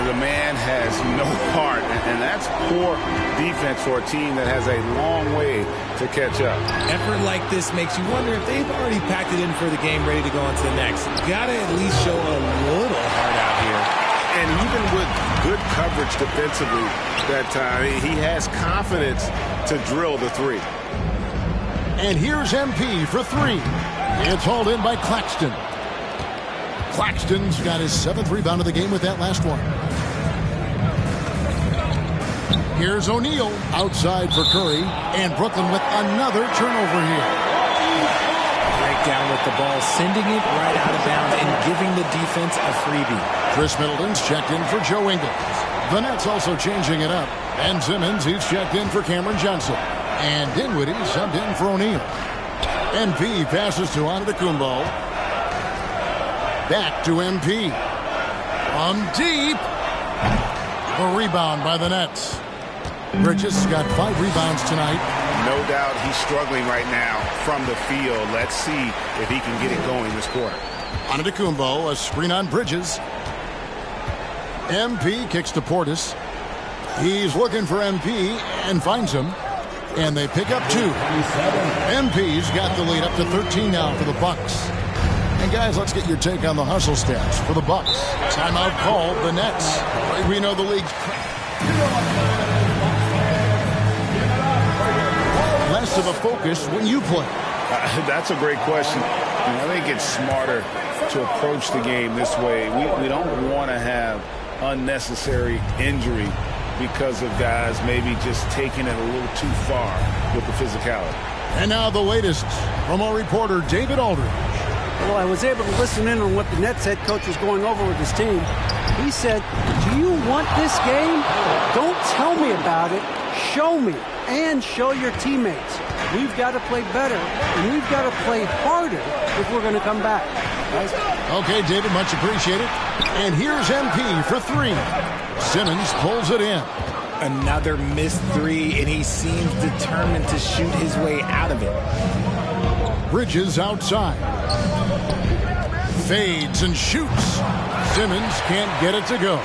The man has no heart, and that's poor defense for a team that has a long way to catch up. Effort like this makes you wonder if they've already packed it in for the game, ready to go on to the next. Gotta at least show a little heart out here. And even with good coverage defensively that time, he has confidence to drill the 3. And here's MP for 3. It's hauled in by Claxton. Claxton's got his 7th rebound of the game with that last one. Here's O'Neal outside for Curry, and Brooklyn with another turnover here. Breakdown with the ball, sending it right out of bounds and giving the defense a freebie. Chris Middleton's checked in for Joe Ingles. The Nets also changing it up. Ben Simmons, he's checked in for Cameron Johnson. And Dinwiddie subbed in for O'Neal. MP passes to Antetokounmpo. Back to MP. From deep. A rebound by the Nets. Bridges got 5 rebounds tonight. No doubt he's struggling right now from the field. Let's see if he can get it going this quarter. Antetokounmpo, a screen on Bridges. MP kicks to Portis. He's looking for MP and finds him. And they pick up 2. MP's got the lead up to 13 now for the Bucks. And guys, let's get your take on the hustle stats for the Bucks. Timeout called the Nets. We know the league's less of a focus when you play. That's a great question. I think it's smarter to approach the game this way. We don't want to have unnecessary injury because of guys maybe just taking it a little too far with the physicality. And now the latest from our reporter, David Aldridge. Well, I was able to listen in on what the Nets head coach was going over with his team. He said, do you want this game? Don't tell me about it. Show me. and show your teammates. We've got to play better, and we've got to play harder if we're going to come back. Guys? Okay, David, much appreciated. And here's MP for three. Simmons pulls it in. Another missed three, and he seems determined to shoot his way out of it. Bridges outside. Fades and shoots. Simmons can't get it to go.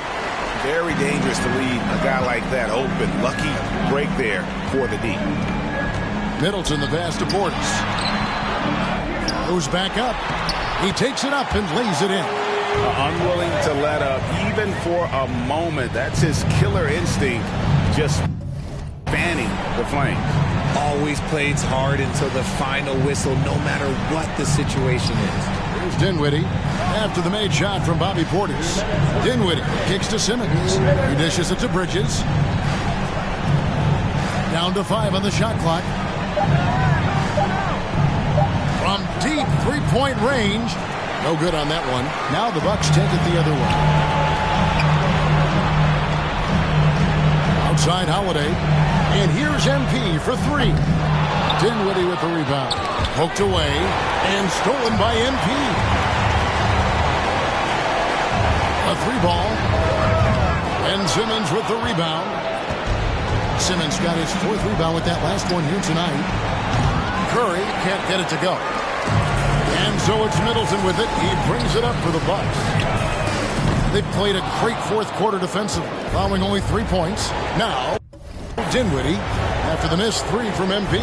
Very dangerous to leave a guy like that open. Lucky break there for the D. Middleton the pass to Portis. Goes back up. He takes it up and lays it in. Unwilling to let up even for a moment. That's his killer instinct, just fanning the flames. Always plays hard until the final whistle, no matter what the situation is. Here's Dinwiddie after the made shot from Bobby Portis. Dinwiddie kicks to Simmons. He dishes it to Bridges. Down to 5 on the shot clock. From deep three-point range. No good on that one. Now the Bucks take it the other way. Outside Holiday. And here's MP for three. Dinwiddie with the rebound. Poked away and stolen by MP. A three ball. And Simmons with the rebound. Simmons got his 4th rebound with that last one here tonight. Curry can't get it to go. And so it's Middleton with it. He brings it up for the Bucks. They played a great 4th quarter defensively, allowing only 3 points. Now, Dinwiddie, after the missed 3 from MP,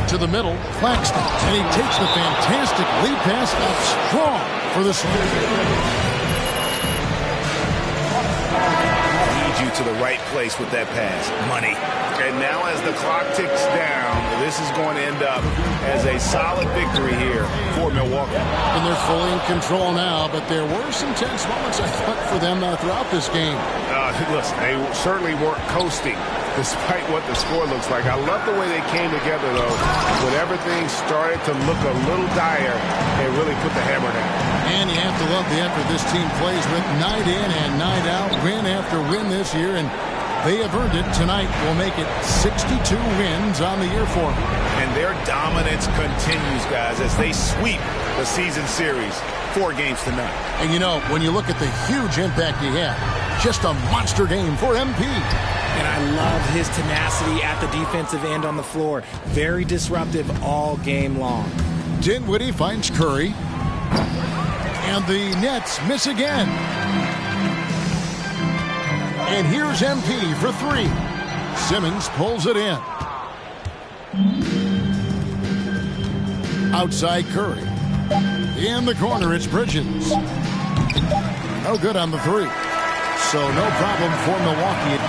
to the middle, Claxton. And he takes the fantastic lead pass out strong for the score. You to the right place with that pass. Money. And now as the clock ticks down, this is going to end up as a solid victory here for Milwaukee. And they're fully in control now, but there were some tense moments, I thought, for them throughout this game. Listen, they certainly weren't coasting despite what the score looks like. I love the way they came together, though. When everything started to look a little dire, they really put the hammer down. And you have to love the effort this team plays with night in and night out, win after win this year, and they have earned it. Tonight will make it 62 wins on the year for them. And their dominance continues, guys, as they sweep the season series 4 games to none. And you know, when you look at the huge impact he had, just a monster game for MP. And I love his tenacity at the defensive end on the floor. Very disruptive all game long. Dinwiddie finds Curry. And the Nets miss again. And here's MP for 3. Simmons pulls it in. Outside Curry. In the corner, it's Bridges. No good on the 3. So no problem for Milwaukee.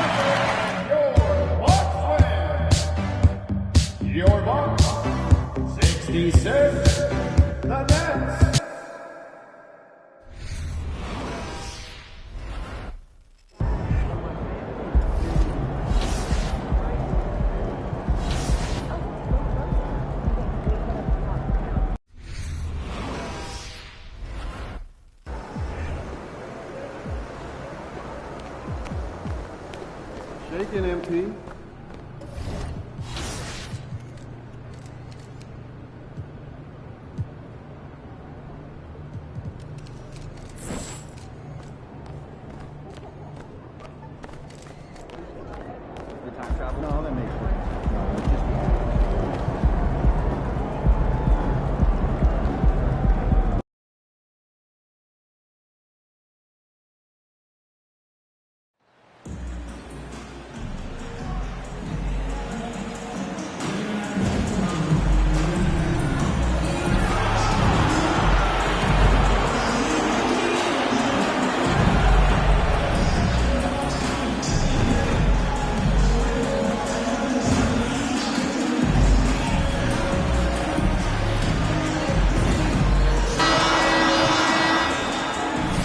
Your Bucks, 66, the Nets. Shaking MP. No, that makes sense. No, it's just...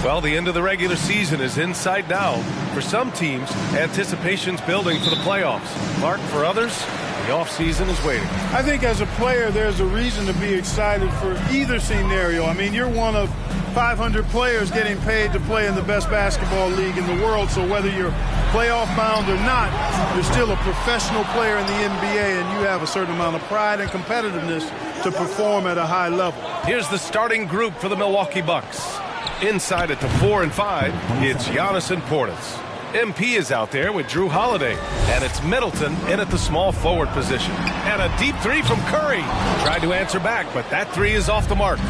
Well, the end of the regular season is in sight now. For some teams, anticipation's building for the playoffs. Mark, for others, the offseason is waiting. I think as a player, there's a reason to be excited for either scenario. I mean, you're one of 500 players getting paid to play in the best basketball league in the world, so whether you're playoff bound or not, you're still a professional player in the NBA, and you have a certain amount of pride and competitiveness to perform at a high level. Here's the starting group for the Milwaukee Bucks. Inside at the 4 and 5, it's Giannis and Portis. MP is out there with Drew Holiday, and it's Middleton in at the small forward position. And a deep three from Curry. Tried to answer back, but that three is off the mark.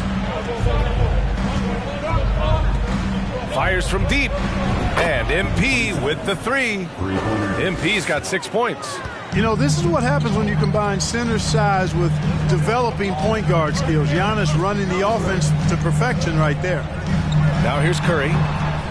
Fires from deep, and MP with the three. MP's got 6 points. You know, this is what happens when you combine center size with developing point guard skills. Giannis running the offense to perfection right there. Now here's Curry,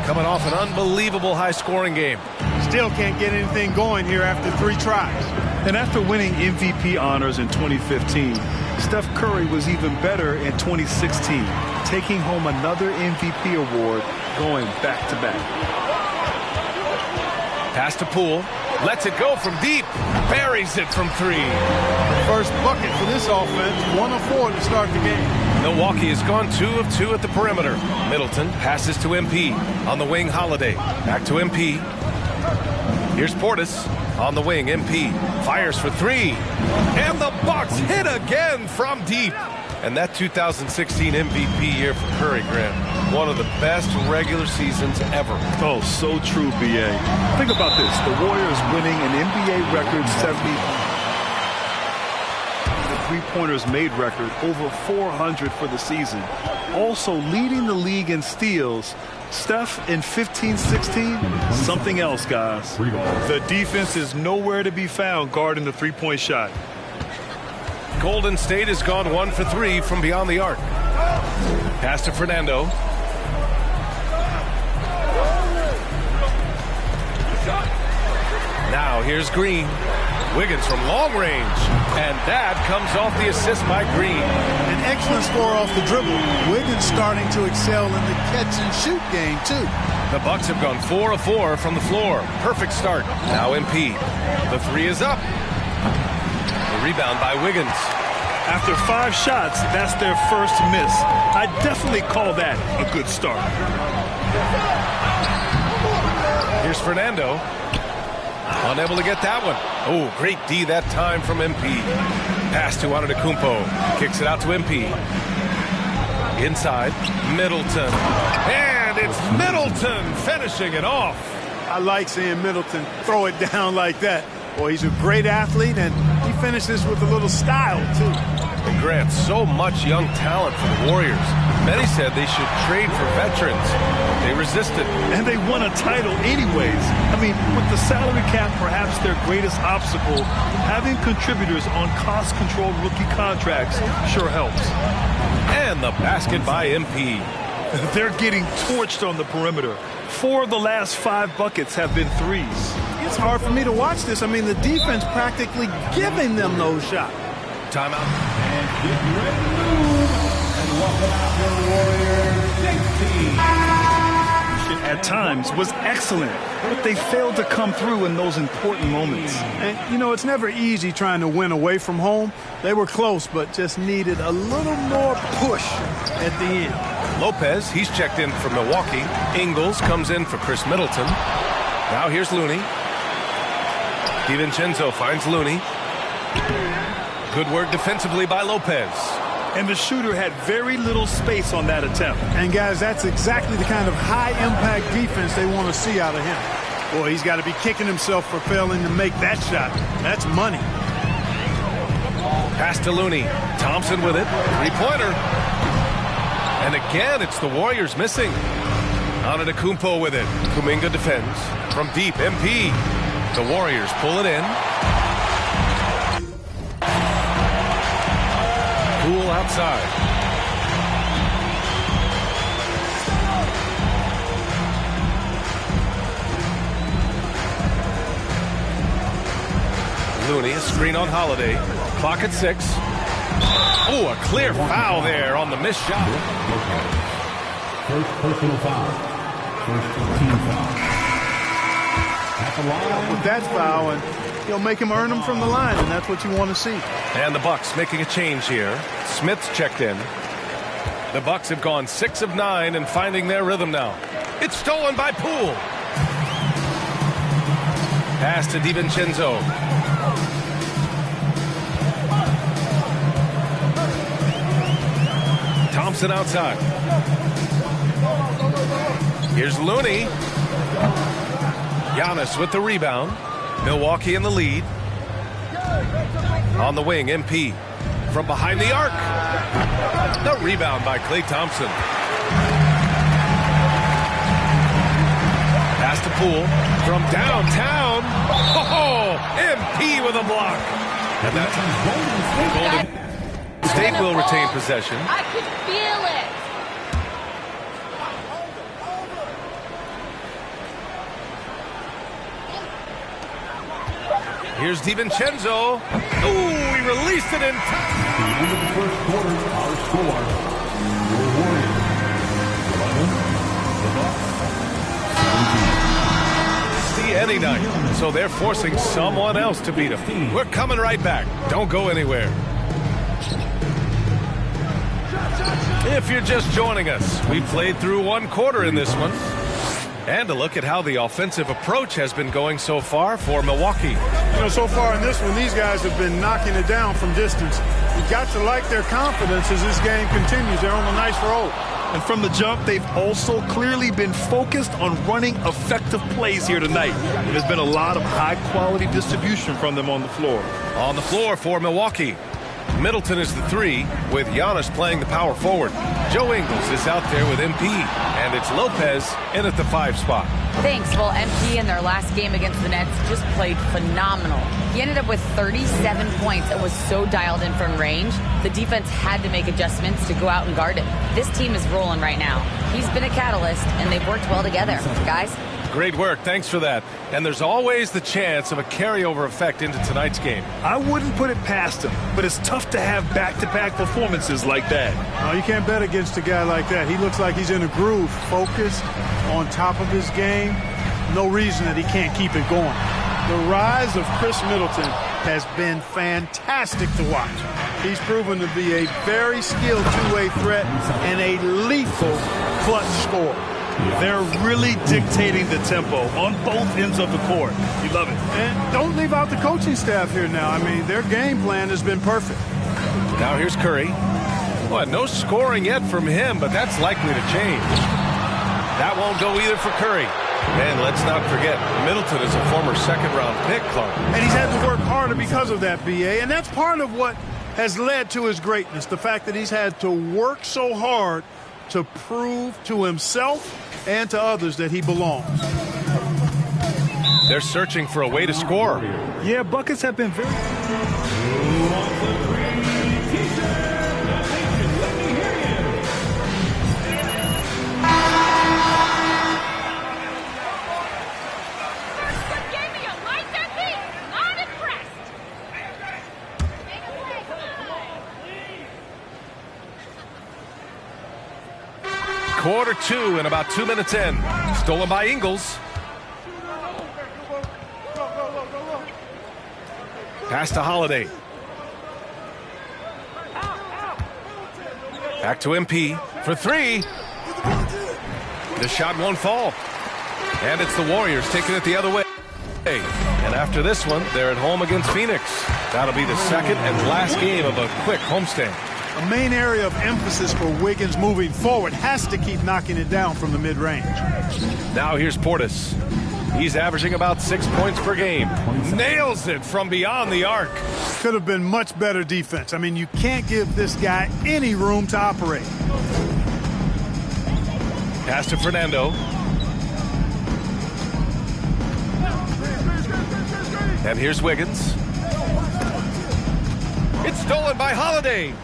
coming off an unbelievable high-scoring game. Still can't get anything going here after 3 tries. And after winning MVP honors in 2015, Steph Curry was even better in 2016, taking home another MVP award, going back-to-back. Pass to Poole. Lets it go from deep. Buries it from 3. First bucket for this offense. 1 of 4 to start the game. Milwaukee has gone 2 of 2 at the perimeter. Middleton passes to MP. On the wing, Holiday. Back to MP. Here's Portis. On the wing, MP. Fires for 3. And the Bucks hit again from deep. And that 2016 MVP year for Curry, Grant. One of the best regular seasons ever. Oh, so true, B.A. Think about this. The Warriors winning an NBA record 70. The three-pointers made record, over 400 for the season. Also leading the league in steals. Steph in 15-16, something else, guys. The defense is nowhere to be found guarding the three-point shot. Golden State has gone 1 for 3 from beyond the arc. Pass to Fernando. Now here's Green. Wiggins from long range. And that comes off the assist by Green. An excellent score off the dribble. Wiggins starting to excel in the catch-and-shoot game, too. The Bucks have gone 4 of 4 from the floor. Perfect start. Now MP. The 3 is up. The rebound by Wiggins. After 5 shots, that's their first miss. I definitely call that a good start. Here's Fernando. Unable to get that one. Oh, great D that time from MP. Pass to Antetokounmpo. Kicks it out to MP. Inside, Middleton. And it's Middleton finishing it off. I like seeing Middleton throw it down like that. Boy, he's a great athlete, and he finishes with a little style, too. And Grant, so much young talent for the Warriors. Many said they should trade for veterans. They resisted. And they won a title anyways. I mean, with the salary cap perhaps their greatest obstacle, having contributors on cost-controlled rookie contracts sure helps. And the basket by MP. They're getting torched on the perimeter. 4 of the last 5 buckets have been threes. It's hard for me to watch this. I mean, the defense practically giving them those shots. Timeout. And get ready to move. And welcome out your Warriors 16. At times was excellent, but they failed to come through in those important moments. And, you know, it's never easy trying to win away from home. They were close, but just needed a little more push at the end. Lopez, he's checked in for Milwaukee. Ingles comes in for Chris Middleton. Now here's Looney. DiVincenzo finds Looney. Good work defensively by Lopez. And the shooter had very little space on that attempt. And, guys, that's exactly the kind of high-impact defense they want to see out of him. Boy, he's got to be kicking himself for failing to make that shot. That's money. Pass to Looney. Thompson with it. Three-pointer. And again, it's the Warriors missing. Antetokounmpo with it. Kuminga defends. From deep, MP. The Warriors pull it in. Poole outside. Looney, a screen on Holiday. Clock at 6. Oh, a clear foul there on the missed shot. First personal foul. First team foul. At the line. With that foul, and he'll make him earn them from the line, and that's what you want to see. And the Bucks making a change here. Smith's checked in. The Bucks have gone 6 of 9 and finding their rhythm now. It's stolen by Poole. Pass to DiVincenzo. Thompson outside. Here's Looney. Giannis with the rebound. Milwaukee in the lead. On the wing, MP. From behind the arc. The rebound by Klay Thompson. Pass to Poole. From downtown. Oh, MP with a block. And that's Golden State will retain possession. I could feel it. Here's DiVincenzo. Ooh, he released it in time. At the end of the first quarter, our score. Your Warriors, 11. The Bucks, 17. See any night. So they're forcing someone else to beat them. We're coming right back. Don't go anywhere. If you're just joining us, we played through 1 quarter in this one. And a look at how the offensive approach has been going so far for Milwaukee. You know, so far in this one, these guys have been knocking it down from distance. You got to like their confidence as this game continues. They're on a nice roll. And from the jump, they've also clearly been focused on running effective plays here tonight. There's been a lot of high-quality distribution from them on the floor. On the floor for Milwaukee. Middleton is the 3, with Giannis playing the power forward. Joe Ingles is out there with MP, and it's Lopez in at the 5 spot. Thanks. Well, MP in their last game against the Nets just played phenomenal. He ended up with 37 points and was so dialed in from range, the defense had to make adjustments to go out and guard him. This team is rolling right now. He's been a catalyst, and they've worked well together. Guys? Great work. Thanks for that. And there's always the chance of a carryover effect into tonight's game. I wouldn't put it past him, but it's tough to have back-to-back performances like that. No, you can't bet against a guy like that. He looks like he's in a groove, focused, on top of his game. No reason that he can't keep it going. The rise of Chris Middleton has been fantastic to watch. He's proven to be a very skilled two-way threat and a lethal clutch scorer. They're really dictating the tempo on both ends of the court. You love it. And don't leave out the coaching staff here now. I mean, their game plan has been perfect. Now here's Curry. Well, no scoring yet from him, but that's likely to change. That won't go either for Curry. And let's not forget, Middleton is a former second-round pick, Clark. And he's had to work harder because of that, B.A., and that's part of what has led to his greatness, the fact that he's had to work so hard to prove to himself and to others that he belongs. They're searching for a way to score. Yeah, buckets have been very... Quarter 2 and about 2 minutes in. Stolen by Ingles. Pass to Holiday. Back to MP for 3. The shot won't fall. And it's the Warriors taking it the other way. And after this one, they're at home against Phoenix. That'll be the second and last game of a quick homestand. A main area of emphasis for Wiggins moving forward has to keep knocking it down from the mid-range. Now here's Portis. He's averaging about 6 points per game. Nails it from beyond the arc. Could have been much better defense. I mean, you can't give this guy any room to operate. Pass to Fernando. And here's Wiggins. It's stolen by Holiday.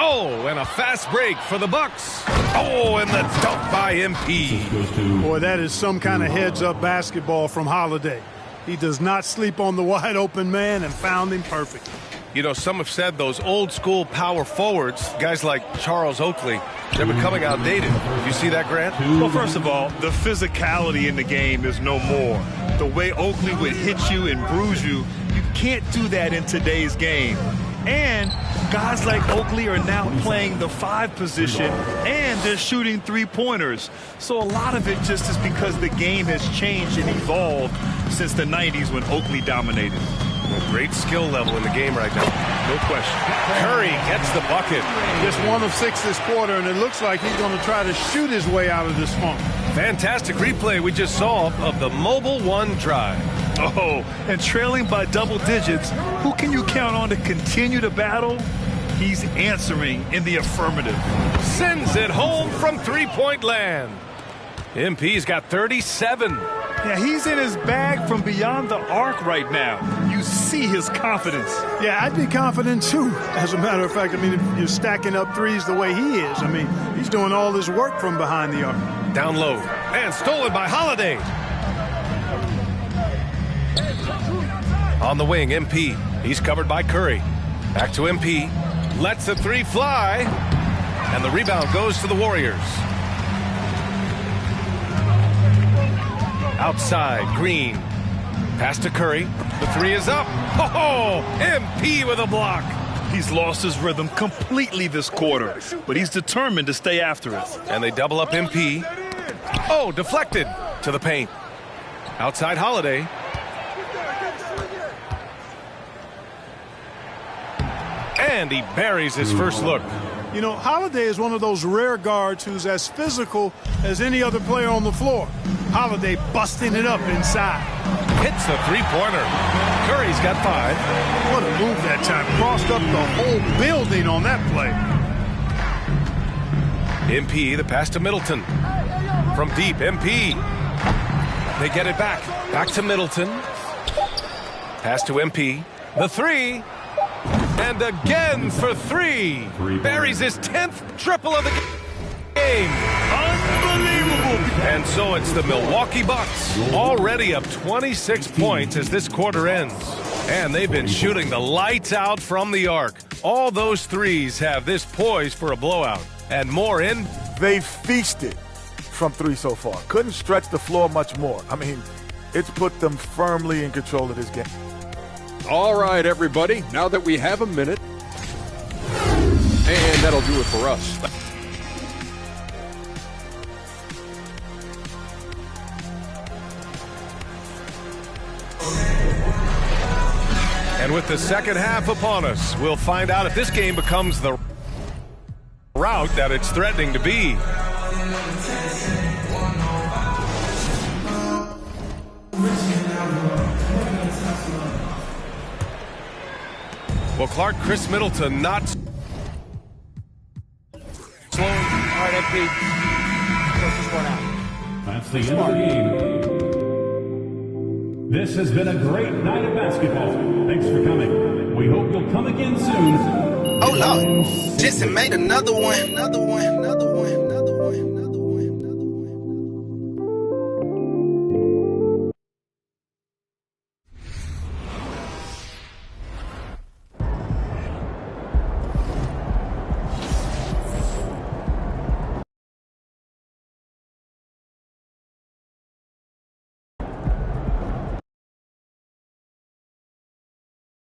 Oh, and a fast break for the Bucks. Oh, and the dunk by MP. Boy, that is some kind of heads-up basketball from Holiday. He does not sleep on the wide-open man and found him perfect. You know, some have said those old-school power forwards, guys like Charles Oakley, they're becoming outdated. You see that, Grant? Well, first of all, the physicality in the game is no more. The way Oakley would hit you and bruise you, you can't do that in today's game. And guys like Oakley are now playing the 5 position, and they're shooting 3-pointers. So a lot of it just is because the game has changed and evolved since the 90s when Oakley dominated. A great skill level in the game right now, no question. Curry gets the bucket. Just 1 of 6 this quarter, and it looks like he's going to try to shoot his way out of this funk. Fantastic replay we just saw of the Mobile One drive. Oh, and trailing by double digits, who can you count on to continue to battle? He's answering in the affirmative. Sends it home from three-point land. MP's got 37. Yeah, he's in his bag from beyond the arc right now. You see his confidence. Yeah, I'd be confident too. As a matter of fact, I mean, if you're stacking up threes the way he is, I mean, he's doing all this work from behind the arc. Down low, and stolen by Holiday. On the wing, MP. He's covered by Curry. Back to MP. Lets a 3 fly. And the rebound goes to the Warriors. Outside, Green. Pass to Curry. The 3 is up. Oh, MP with a block. He's lost his rhythm completely this quarter, but he's determined to stay after it. And they double up MP. Oh, deflected to the paint. Outside, Holiday. And he buries his first look. You know, Holiday is one of those rare guards who's as physical as any other player on the floor. Holiday busting it up inside. Hits the 3-pointer. Curry's got 5. What a move that time. Crossed up the whole building on that play. MP, the pass to Middleton. From deep, MP. They get it back. Back to Middleton. Pass to MP. The 3. And again for 3. Buries his 10th triple of the game. Unbelievable. And so it's the Milwaukee Bucks, already up 26 points as this quarter ends. And they've been shooting the lights out from the arc. All those threes have this poised for a blowout. And more in. They've feasted from 3 so far. Couldn't stretch the floor much more. I mean, it's put them firmly in control of this game. All right, everybody, now that we have a minute, and that'll do it for us. And with the second half upon us, we'll find out if this game becomes the route that it's threatening to be. Well, Clark, Chris Middleton not slow. All right, MP. Close the score now. That's the end of the game. This has been a great night of basketball. Thanks for coming. We hope you'll come again soon. Oh, Lord. Jensen made another one.